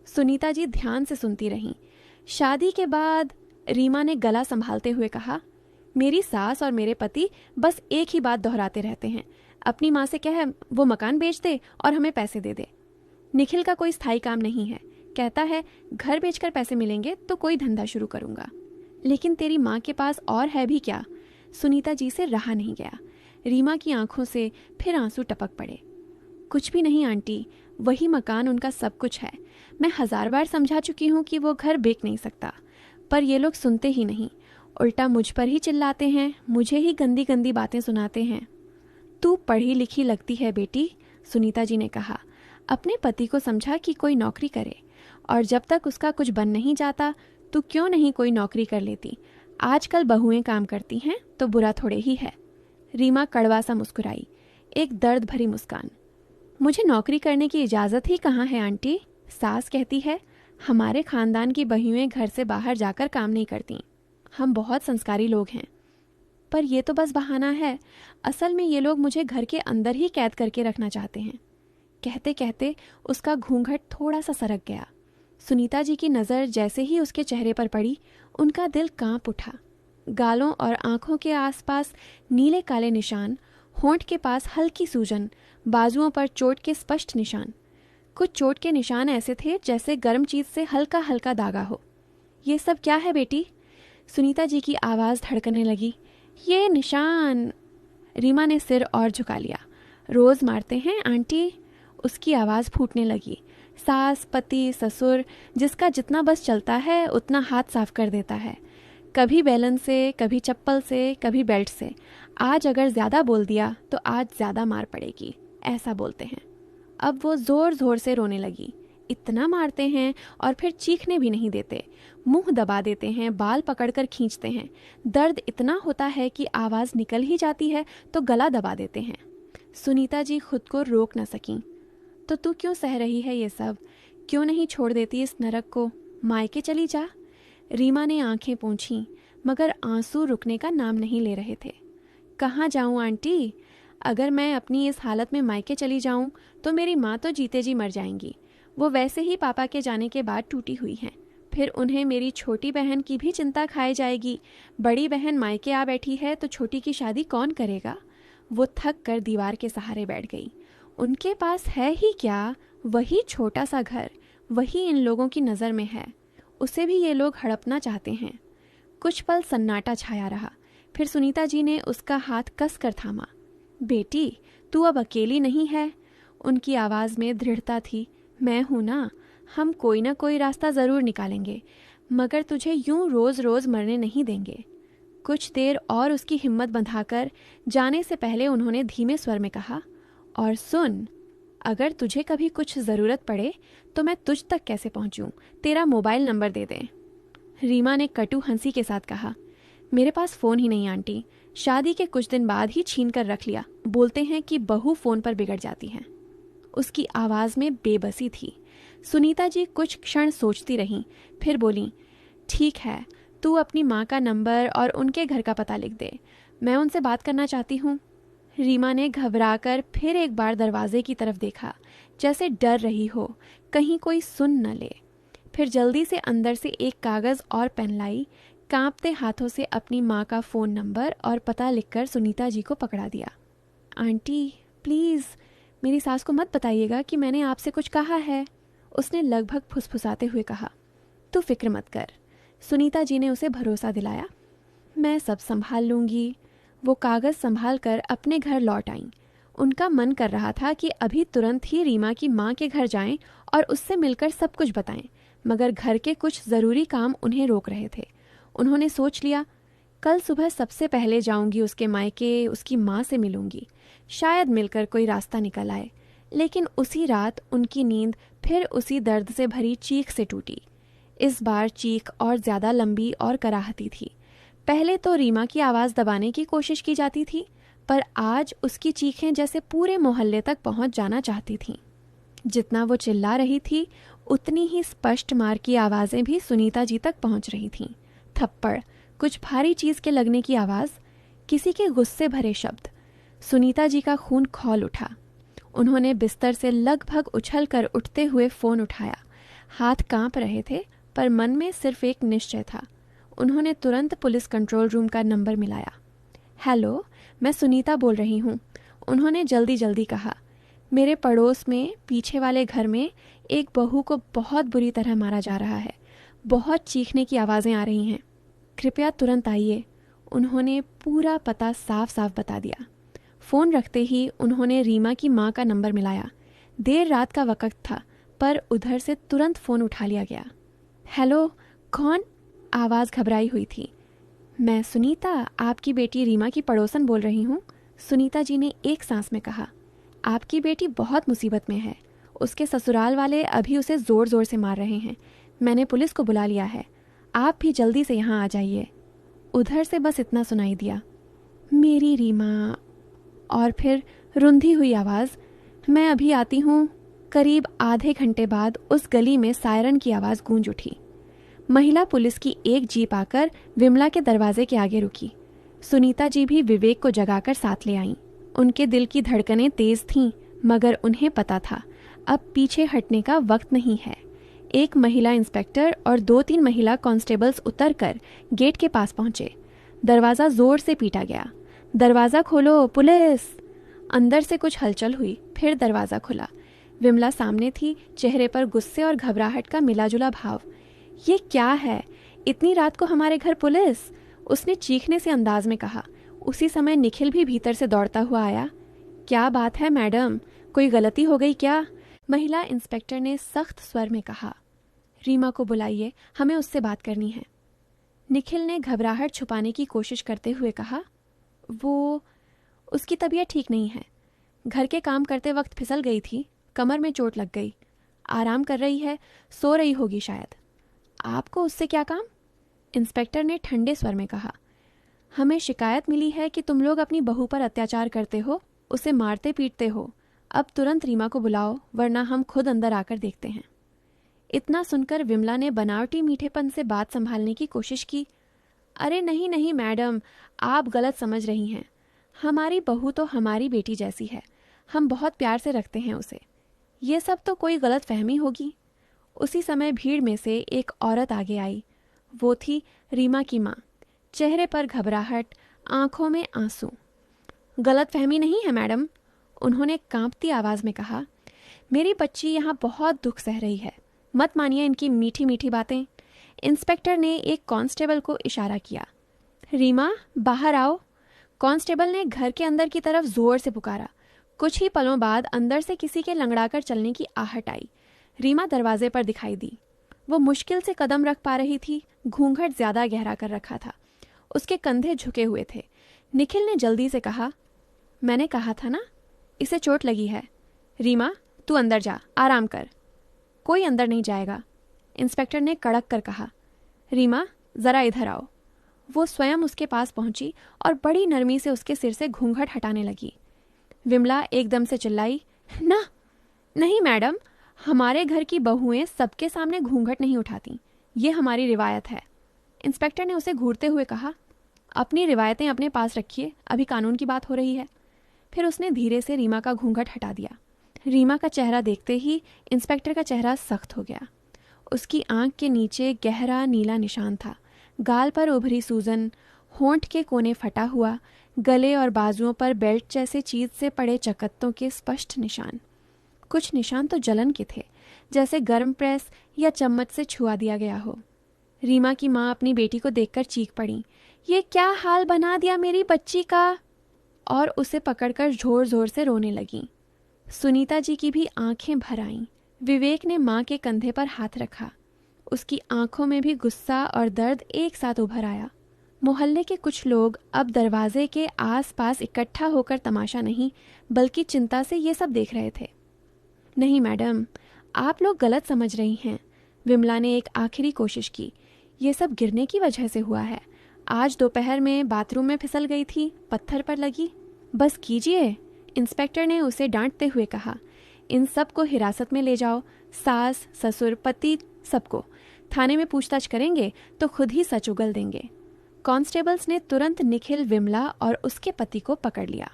सुनीता जी ध्यान से सुनती रहीं। शादी के बाद, रीमा ने गला संभालते हुए कहा, मेरी सास और मेरे पति बस एक ही बात दोहराते रहते हैं, अपनी माँ से कह वो मकान बेच दे और हमें पैसे दे दे। निखिल का कोई स्थायी काम नहीं है, कहता है घर बेचकर पैसे मिलेंगे तो कोई धंधा शुरू करूंगा। लेकिन तेरी माँ के पास और है भी क्या? सुनीता जी से रहा नहीं गया। रीमा की आंखों से फिर आंसू टपक पड़े। कुछ भी नहीं आंटी, वही मकान उनका सब कुछ है। मैं 1000 बार समझा चुकी हूँ कि वो घर बेच नहीं सकता, पर ये लोग सुनते ही नहीं, उल्टा मुझ पर ही चिल्लाते हैं, मुझे ही गंदी गंदी बातें सुनाते हैं। तू पढ़ी लिखी लगती है बेटी, सुनीता जी ने कहा। अपने पति को समझा कि कोई नौकरी करे, और जब तक उसका कुछ बन नहीं जाता तो क्यों नहीं कोई नौकरी कर लेती। आजकल बहुएं काम करती हैं तो बुरा थोड़े ही है। रीमा कड़वा सा मुस्कुराई, एक दर्द भरी मुस्कान। मुझे नौकरी करने की इजाज़त ही कहाँ है आंटी। सास कहती है हमारे खानदान की बहुएं घर से बाहर जाकर काम नहीं करती। हम बहुत संस्कारी लोग हैं। पर यह तो बस बहाना है, असल में ये लोग मुझे घर के अंदर ही कैद करके रखना चाहते हैं। कहते कहते उसका घूंघट थोड़ा सा सरक गया। सुनीता जी की नज़र जैसे ही उसके चेहरे पर पड़ी, उनका दिल कांप उठा। गालों और आंखों के आसपास नीले काले निशान, होंठ के पास हल्की सूजन, बाजुओं पर चोट के स्पष्ट निशान। कुछ चोट के निशान ऐसे थे जैसे गर्म चीज से हल्का हल्का दागा हो। ये सब क्या है बेटी? सुनीता जी की आवाज़ धड़कने लगी। ये निशान। रीमा ने सिर और झुका लिया। रोज़ मारते हैं आंटी, उसकी आवाज़ फूटने लगी। सास, पति, ससुर, जिसका जितना बस चलता है उतना हाथ साफ कर देता है। कभी बेलन से, कभी चप्पल से, कभी बेल्ट से। आज अगर ज़्यादा बोल दिया तो आज ज़्यादा मार पड़ेगी, ऐसा बोलते हैं। अब वो ज़ोर ज़ोर से रोने लगी। इतना मारते हैं और फिर चीखने भी नहीं देते। मुंह दबा देते हैं, बाल पकड़कर खींचते हैं। दर्द इतना होता है कि आवाज़ निकल ही जाती है तो गला दबा देते हैं। सुनीता जी खुद को रोक न सकीं। तो तू क्यों सह रही है ये सब? क्यों नहीं छोड़ देती इस नरक को? मायके चली जा। रीमा ने आंखें पोंछीं, मगर आंसू रुकने का नाम नहीं ले रहे थे। कहाँ जाऊँ आंटी? अगर मैं अपनी इस हालत में मायके चली जाऊँ तो मेरी माँ तो जीते जी मर जाएंगी। वो वैसे ही पापा के जाने के बाद टूटी हुई हैं। फिर उन्हें मेरी छोटी बहन की भी चिंता खाई जाएगी। बड़ी बहन मायके आ बैठी है तो छोटी की शादी कौन करेगा? वो थक कर दीवार के सहारे बैठ गई। उनके पास है ही क्या? वही छोटा सा घर, वही इन लोगों की नज़र में है। उसे भी ये लोग हड़पना चाहते हैं। कुछ पल सन्नाटा छाया रहा। फिर सुनीता जी ने उसका हाथ कस कर थामा। बेटी, तू अब अकेली नहीं है। उनकी आवाज़ में दृढ़ता थी। मैं हूं ना, हम कोई ना कोई रास्ता ज़रूर निकालेंगे, मगर तुझे यूं रोज़ रोज़ मरने नहीं देंगे। कुछ देर और उसकी हिम्मत बंधाकर जाने से पहले उन्होंने धीमे स्वर में कहा, और सुन, अगर तुझे कभी कुछ ज़रूरत पड़े तो मैं तुझ तक कैसे पहुंचूं? तेरा मोबाइल नंबर दे दे। रीमा ने कटु हंसी के साथ कहा, मेरे पास फ़ोन ही नहीं आंटी, शादी के कुछ दिन बाद ही छीन कर रख लिया। बोलते हैं कि बहू फ़ोन पर बिगड़ जाती है। उसकी आवाज़ में बेबसी थी। सुनीता जी कुछ क्षण सोचती रहीं, फिर बोली, ठीक है, तू अपनी माँ का नंबर और उनके घर का पता लिख दे, मैं उनसे बात करना चाहती हूँ। रीमा ने घबराकर फिर एक बार दरवाजे की तरफ देखा, जैसे डर रही हो कहीं कोई सुन न ले। फिर जल्दी से अंदर से एक कागज़ और पेन लाई। कांपते हाथों से अपनी माँ का फ़ोन नंबर और पता लिखकर सुनीता जी को पकड़ा दिया। आंटी प्लीज़, मेरी सास को मत बताइएगा कि मैंने आपसे कुछ कहा है, उसने लगभग फुसफुसाते हुए कहा। तू फिक्र मत कर, सुनीता जी ने उसे भरोसा दिलाया। मैं सब संभाल लूँगी। वो कागज़ संभाल कर अपने घर लौट आईं। उनका मन कर रहा था कि अभी तुरंत ही रीमा की माँ के घर जाएं और उससे मिलकर सब कुछ बताएं, मगर घर के कुछ ज़रूरी काम उन्हें रोक रहे थे। उन्होंने सोच लिया, कल सुबह सबसे पहले जाऊंगी उसके मायके, उसकी माँ से मिलूंगी, शायद मिलकर कोई रास्ता निकल आए। लेकिन उसी रात उनकी नींद फिर उसी दर्द से भरी चीख से टूटी। इस बार चीख और ज़्यादा लंबी और कराहती थी। पहले तो रीमा की आवाज़ दबाने की कोशिश की जाती थी, पर आज उसकी चीखें जैसे पूरे मोहल्ले तक पहुंच जाना चाहती थीं। जितना वो चिल्ला रही थी, उतनी ही स्पष्ट मार की आवाज़ें भी सुनीता जी तक पहुंच रही थीं। थप्पड़, कुछ भारी चीज़ के लगने की आवाज़, किसी के गुस्से भरे शब्द। सुनीता जी का खून खौल उठा। उन्होंने बिस्तर से लगभग उछल कर उठते हुए फ़ोन उठाया। हाथ कांप रहे थे, पर मन में सिर्फ एक निश्चय था। उन्होंने तुरंत पुलिस कंट्रोल रूम का नंबर मिलाया। हेलो, मैं सुनीता बोल रही हूँ, उन्होंने जल्दी जल्दी कहा। मेरे पड़ोस में पीछे वाले घर में एक बहू को बहुत बुरी तरह मारा जा रहा है। बहुत चीखने की आवाज़ें आ रही हैं। कृपया तुरंत आइए। उन्होंने पूरा पता साफ साफ बता दिया। फ़ोन रखते ही उन्होंने रीमा की माँ का नंबर मिलाया। देर रात का वक्त था, पर उधर से तुरंत फ़ोन उठा लिया गया। हेलो, कौन? आवाज़ घबराई हुई थी। मैं सुनीता, आपकी बेटी रीमा की पड़ोसन बोल रही हूँ, सुनीता जी ने एक सांस में कहा। आपकी बेटी बहुत मुसीबत में है। उसके ससुराल वाले अभी उसे ज़ोर ज़ोर से मार रहे हैं। मैंने पुलिस को बुला लिया है। आप भी जल्दी से यहाँ आ जाइए। उधर से बस इतना सुनाई दिया, मेरी रीमा, और फिर रुंधी हुई आवाज़, मैं अभी आती हूँ। करीब आधे घंटे बाद उस गली में सायरन की आवाज़ गूंज उठी। महिला पुलिस की एक जीप आकर विमला के दरवाजे के आगे रुकी। सुनीता जी भी विवेक को जगाकर साथ ले आईं। उनके दिल की धड़कनें तेज थीं, मगर उन्हें पता था अब पीछे हटने का वक्त नहीं है। एक महिला इंस्पेक्टर और 2-3 महिला कांस्टेबल्स उतरकर गेट के पास पहुंचे। दरवाज़ा जोर से पीटा गया। दरवाज़ा खोलो, पुलिस! अंदर से कुछ हलचल हुई, फिर दरवाज़ा खुला। विमला सामने थी, चेहरे पर गुस्से और घबराहट का मिलाजुला भाव। ये क्या है? इतनी रात को हमारे घर पुलिस? उसने चीखने से अंदाज में कहा। उसी समय निखिल भी भीतर से दौड़ता हुआ आया। क्या बात है मैडम, कोई गलती हो गई क्या? महिला इंस्पेक्टर ने सख्त स्वर में कहा। रीमा को बुलाइए, हमें उससे बात करनी है। निखिल ने घबराहट छुपाने की कोशिश करते हुए कहा, वो, उसकी तबीयत ठीक नहीं है। घर के काम करते वक्त फिसल गई थी, कमर में चोट लग गई। आराम कर रही है, सो रही होगी शायद। आपको उससे क्या काम? इंस्पेक्टर ने ठंडे स्वर में कहा। हमें शिकायत मिली है कि तुम लोग अपनी बहू पर अत्याचार करते हो, उसे मारते पीटते हो। अब तुरंत रीमा को बुलाओ, वरना हम खुद अंदर आकर देखते हैं। इतना सुनकर विमला ने बनावटी मीठेपन से बात संभालने की कोशिश की। अरे नहीं नहीं मैडम, आप गलत समझ रही हैं। हमारी बहू तो हमारी बेटी जैसी है, हम बहुत प्यार से रखते हैं उसे। ये सब तो कोई गलत फहमी होगी। उसी समय भीड़ में से एक औरत आगे आई। वो थी रीमा की माँ। चेहरे पर घबराहट, आंखों में आंसू। गलत फहमी नहीं है मैडम, उन्होंने कांपती आवाज़ में कहा। मेरी बच्ची यहाँ बहुत दुख सह रही है, मत मानिए इनकी मीठी मीठी बातें। इंस्पेक्टर ने एक कांस्टेबल को इशारा किया। रीमा, बाहर आओ। कांस्टेबल ने घर के अंदर की तरफ जोर से पुकारा। कुछ ही पलों बाद अंदर से किसी के लंगड़ाकर चलने की आहट आई। रीमा दरवाजे पर दिखाई दी। वो मुश्किल से कदम रख पा रही थी, घूंघट ज्यादा गहरा कर रखा था। उसके कंधे झुके हुए थे। निखिल ने जल्दी से कहा, मैंने कहा था ना, इसे चोट लगी है। रीमा, तू अंदर जा, आराम कर। कोई अंदर नहीं जाएगा, इंस्पेक्टर ने कड़क कर कहा। रीमा, ज़रा इधर आओ। वो स्वयं उसके पास पहुंची और बड़ी नरमी से उसके सिर से घूंघट हटाने लगी। विमला एकदम से चिल्लाई, ना, नहीं मैडम, हमारे घर की बहुएं सबके सामने घूंघट नहीं उठाती, ये हमारी रिवायत है। इंस्पेक्टर ने उसे घूरते हुए कहा, अपनी रिवायतें अपने पास रखिए, अभी कानून की बात हो रही है। फिर उसने धीरे से रीमा का घूंघट हटा दिया। रीमा का चेहरा देखते ही इंस्पेक्टर का चेहरा सख्त हो गया। उसकी आंख के नीचे गहरा नीला निशान था, गाल पर उभरी सूजन, होंठ के कोने फटा हुआ, गले और बाजुओं पर बेल्ट जैसे चीज से पड़े चकत्तों के स्पष्ट निशान। कुछ निशान तो जलन के थे, जैसे गर्म प्रेस या चम्मच से छुआ दिया गया हो। रीमा की माँ अपनी बेटी को देखकर चीख पड़ी, ये क्या हाल बना दिया मेरी बच्ची का, और उसे पकड़कर जोर जोर से रोने लगी। सुनीता जी की भी आंखें भर आईं। विवेक ने माँ के कंधे पर हाथ रखा। उसकी आंखों में भी गुस्सा और दर्द एक साथ उभर आया। मोहल्ले के कुछ लोग अब दरवाजे के आसपास इकट्ठा होकर तमाशा नहीं बल्कि चिंता से ये सब देख रहे थे। नहीं मैडम, आप लोग गलत समझ रही हैं। विमला ने एक आखिरी कोशिश की। ये सब गिरने की वजह से हुआ है। आज दोपहर में बाथरूम में फिसल गई थी, पत्थर पर लगी। बस कीजिए, इंस्पेक्टर ने उसे डांटते हुए कहा। इन सब को हिरासत में ले जाओ, सास, ससुर, पति, सबको। थाने में पूछताछ करेंगे तो खुद ही सच उगल देंगे। कांस्टेबल्स ने तुरंत निखिल, विमला और उसके पति को पकड़ लिया।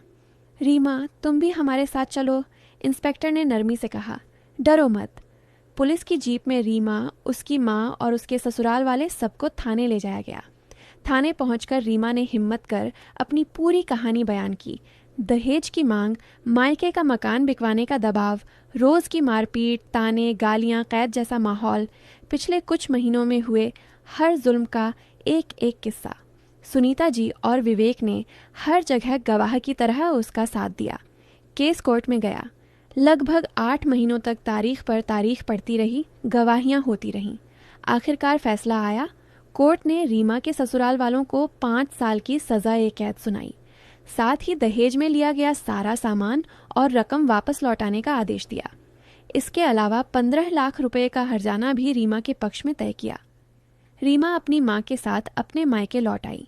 रीमा, तुम भी हमारे साथ चलो, इंस्पेक्टर ने नरमी से कहा। डरो मत। पुलिस की जीप में रीमा, उसकी माँ और उसके ससुराल वाले सबको थाने ले जाया गया। थाने पहुंचकर रीमा ने हिम्मत कर अपनी पूरी कहानी बयान की। दहेज की मांग, मायके का मकान बिकवाने का दबाव, रोज की मारपीट, ताने, गालियां, कैद जैसा माहौल, पिछले कुछ महीनों में हुए हर जुल्म का एक एक किस्सा। सुनीता जी और विवेक ने हर जगह गवाह की तरह उसका साथ दिया। केस कोर्ट में गया। लगभग 8 महीनों तक तारीख पर तारीख पड़ती रही, गवाहियां होती रहीं। आखिरकार फैसला आया। कोर्ट ने रीमा के ससुराल वालों को 5 साल की सजा कैद सुनाई। साथ ही दहेज में लिया गया सारा सामान और रकम वापस लौटाने का आदेश दिया। इसके अलावा 15 लाख रुपए का हर्जाना भी रीमा के पक्ष में तय किया। रीमा अपनी मां के साथ अपने मायके लौट आई।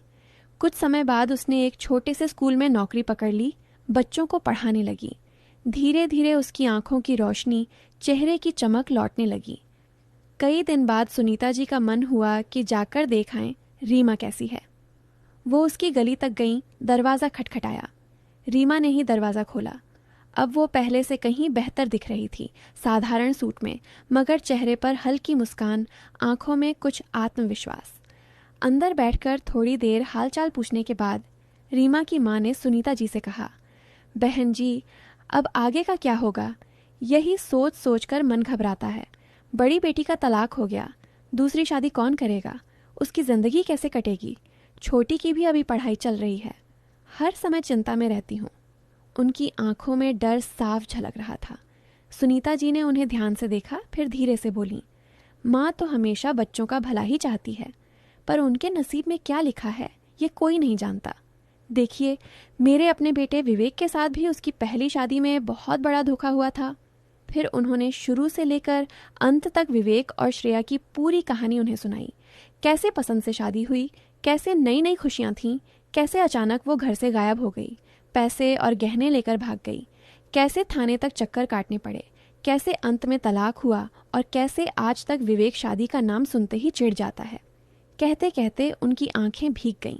कुछ समय बाद उसने एक छोटे से स्कूल में नौकरी पकड़ ली, बच्चों को पढ़ाने लगी। धीरे धीरे उसकी आंखों की रोशनी, चेहरे की चमक लौटने लगी। कई दिन बाद सुनीता जी का मन हुआ कि जाकर देख आएं रीमा कैसी है। वो उसकी गली तक गईं, दरवाज़ा खटखटाया। रीमा ने ही दरवाज़ा खोला। अब वो पहले से कहीं बेहतर दिख रही थी, साधारण सूट में, मगर चेहरे पर हल्की मुस्कान, आंखों में कुछ आत्मविश्वास। अंदर बैठकर थोड़ी देर हालचाल पूछने के बाद रीमा की माँ ने सुनीता जी से कहा, बहन जी, अब आगे का क्या होगा? यही सोच सोच कर मन घबराता है। बड़ी बेटी का तलाक हो गया, दूसरी शादी कौन करेगा? उसकी ज़िंदगी कैसे कटेगी? छोटी की भी अभी पढ़ाई चल रही है। हर समय चिंता में रहती हूँ। उनकी आंखों में डर साफ झलक रहा था। सुनीता जी ने उन्हें ध्यान से देखा, फिर धीरे से बोली, माँ तो हमेशा बच्चों का भला ही चाहती है, पर उनके नसीब में क्या लिखा है ये कोई नहीं जानता। देखिए, मेरे अपने बेटे विवेक के साथ भी उसकी पहली शादी में बहुत बड़ा धोखा हुआ था। फिर उन्होंने शुरू से लेकर अंत तक विवेक और श्रेया की पूरी कहानी उन्हें सुनाई। कैसे पसंद से शादी हुई, कैसे नई नई खुशियाँ थीं, कैसे अचानक वो घर से गायब हो गई, पैसे और गहने लेकर भाग गई, कैसे थाने तक चक्कर काटने पड़े, कैसे अंत में तलाक हुआ और कैसे आज तक विवेक शादी का नाम सुनते ही चिढ़ जाता है। कहते कहते उनकी आंखें भीग गईं।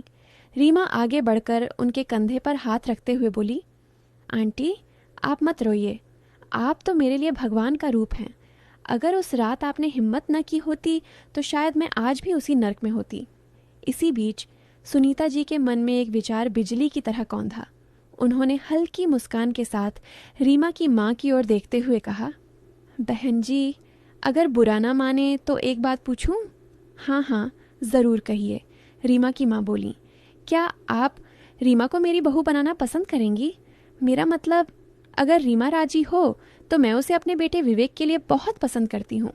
रीमा आगे बढ़कर उनके कंधे पर हाथ रखते हुए बोली, आंटी, आप मत रोइए। आप तो मेरे लिए भगवान का रूप हैं। अगर उस रात आपने हिम्मत न की होती तो शायद मैं आज भी उसी नर्क में होती। इसी बीच सुनीता जी के मन में एक विचार बिजली की तरह कौंधा। उन्होंने हल्की मुस्कान के साथ रीमा की माँ की ओर देखते हुए कहा, बहन जी, अगर बुरा ना माने तो एक बात पूछूं? हाँ हाँ, ज़रूर कहिए, रीमा की माँ बोली। क्या आप रीमा को मेरी बहू बनाना पसंद करेंगी? मेरा मतलब, अगर रीमा राजी हो तो मैं उसे अपने बेटे विवेक के लिए बहुत पसंद करती हूँ।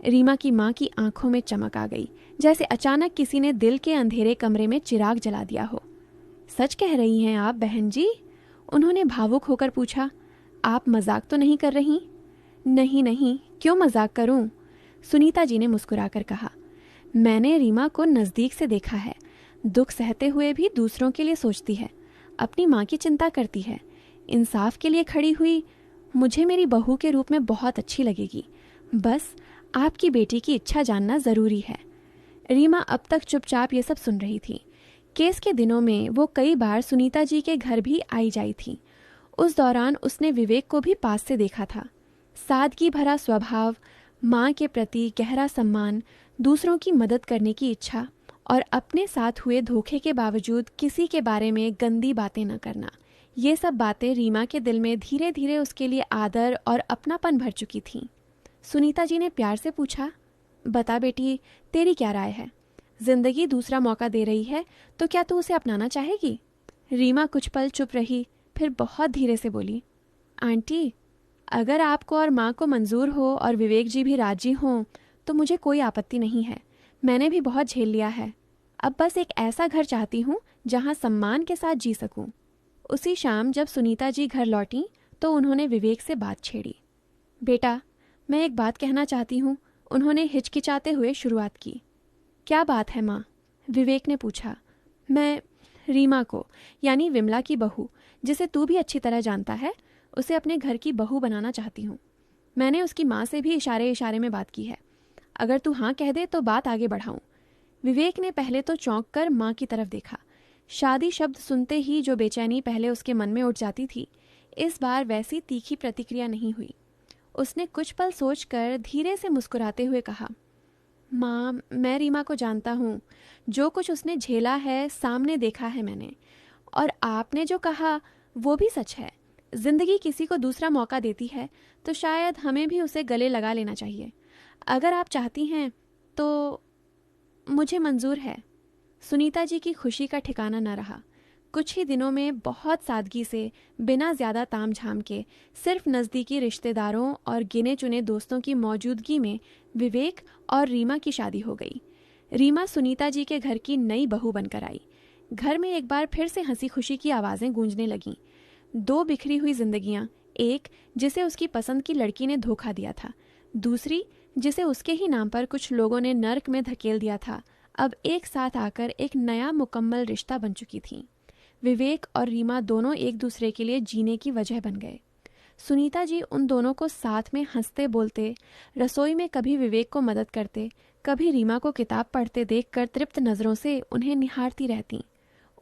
रीमा की माँ की आंखों में चमक आ गई, जैसे अचानक किसी ने दिल के अंधेरे कमरे में चिराग जला दिया हो। सच कह रही हैं आप बहन जी? उन्होंने भावुक होकर पूछा। आप मजाक तो नहीं कर रही? नहीं नहीं, क्यों मजाक करूं? सुनीता जी ने मुस्कुराकर कहा। मैंने रीमा को नज़दीक से देखा है। दुख सहते हुए भी दूसरों के लिए सोचती है, अपनी माँ की चिंता करती है, इंसाफ के लिए खड़ी हुई। मुझे मेरी बहू के रूप में बहुत अच्छी लगेगी। बस आपकी बेटी की इच्छा जानना ज़रूरी है। रीमा अब तक चुपचाप ये सब सुन रही थी। केस के दिनों में वो कई बार सुनीता जी के घर भी आई जाई थी। उस दौरान उसने विवेक को भी पास से देखा था। सादगी भरा स्वभाव, माँ के प्रति गहरा सम्मान, दूसरों की मदद करने की इच्छा और अपने साथ हुए धोखे के बावजूद किसी के बारे में गंदी बातें न करना, ये सब बातें रीमा के दिल में धीरे धीरे उसके लिए आदर और अपनापन भर चुकी थीं। सुनीता जी ने प्यार से पूछा, बता बेटी, तेरी क्या राय है? जिंदगी दूसरा मौका दे रही है तो क्या तू उसे अपनाना चाहेगी? रीमा कुछ पल चुप रही, फिर बहुत धीरे से बोली, आंटी, अगर आपको और माँ को मंजूर हो और विवेक जी भी राजी हों तो तो मुझे कोई आपत्ति नहीं है। मैंने भी बहुत झेल लिया है। अब बस एक ऐसा घर चाहती हूँ जहाँ सम्मान के साथ जी सकूँ। उसी शाम जब सुनीता जी घर लौटी तो उन्होंने विवेक से बात छेड़ी। बेटा, मैं एक बात कहना चाहती हूँ, उन्होंने हिचकिचाते हुए शुरुआत की। क्या बात है माँ? विवेक ने पूछा। मैं रीमा को, यानी विमला की बहू, जिसे तू भी अच्छी तरह जानता है, उसे अपने घर की बहू बनाना चाहती हूँ। मैंने उसकी माँ से भी इशारे इशारे में बात की है। अगर तू हाँ कह दे तो बात आगे बढ़ाऊँ। विवेक ने पहले तो चौंक कर माँ की तरफ देखा। शादी शब्द सुनते ही जो बेचैनी पहले उसके मन में उठ जाती थी, इस बार वैसी तीखी प्रतिक्रिया नहीं हुई। उसने कुछ पल सोचकर धीरे से मुस्कुराते हुए कहा, माँ, मैं रीमा को जानता हूँ। जो कुछ उसने झेला है सामने देखा है मैंने। और आपने जो कहा वो भी सच है। जिंदगी किसी को दूसरा मौका देती है तो शायद हमें भी उसे गले लगा लेना चाहिए। अगर आप चाहती हैं तो मुझे मंजूर है। सुनीता जी की खुशी का ठिकाना न रहा। कुछ ही दिनों में बहुत सादगी से, बिना ज़्यादा तामझाम के, सिर्फ नज़दीकी रिश्तेदारों और गिने चुने दोस्तों की मौजूदगी में विवेक और रीमा की शादी हो गई। रीमा सुनीता जी के घर की नई बहू बनकर आई। घर में एक बार फिर से हंसी खुशी की आवाज़ें गूंजने लगीं। दो बिखरी हुई जिंदगियां, एक जिसे उसकी पसंद की लड़की ने धोखा दिया था, दूसरी जिसे उसके ही नाम पर कुछ लोगों ने नर्क में धकेल दिया था, अब एक साथ आकर एक नया मुकम्मल रिश्ता बन चुकी थी। विवेक और रीमा दोनों एक दूसरे के लिए जीने की वजह बन गए। सुनीता जी उन दोनों को साथ में हंसते बोलते, रसोई में कभी विवेक को मदद करते, कभी रीमा को किताब पढ़ते देखकर तृप्त नज़रों से उन्हें निहारती रहती।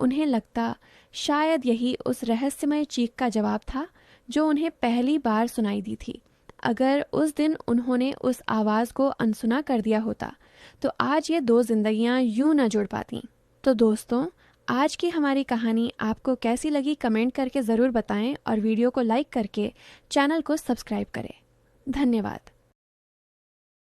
उन्हें लगता शायद यही उस रहस्यमय चीख का जवाब था जो उन्हें पहली बार सुनाई दी थी। अगर उस दिन उन्होंने उस आवाज़ को अनसुना कर दिया होता तो आज ये दो जिंदगियां यूं न जुड़ पाती। तो दोस्तों, आज की हमारी कहानी आपको कैसी लगी कमेंट करके ज़रूर बताएं और वीडियो को लाइक करके चैनल को सब्सक्राइब करें। धन्यवाद।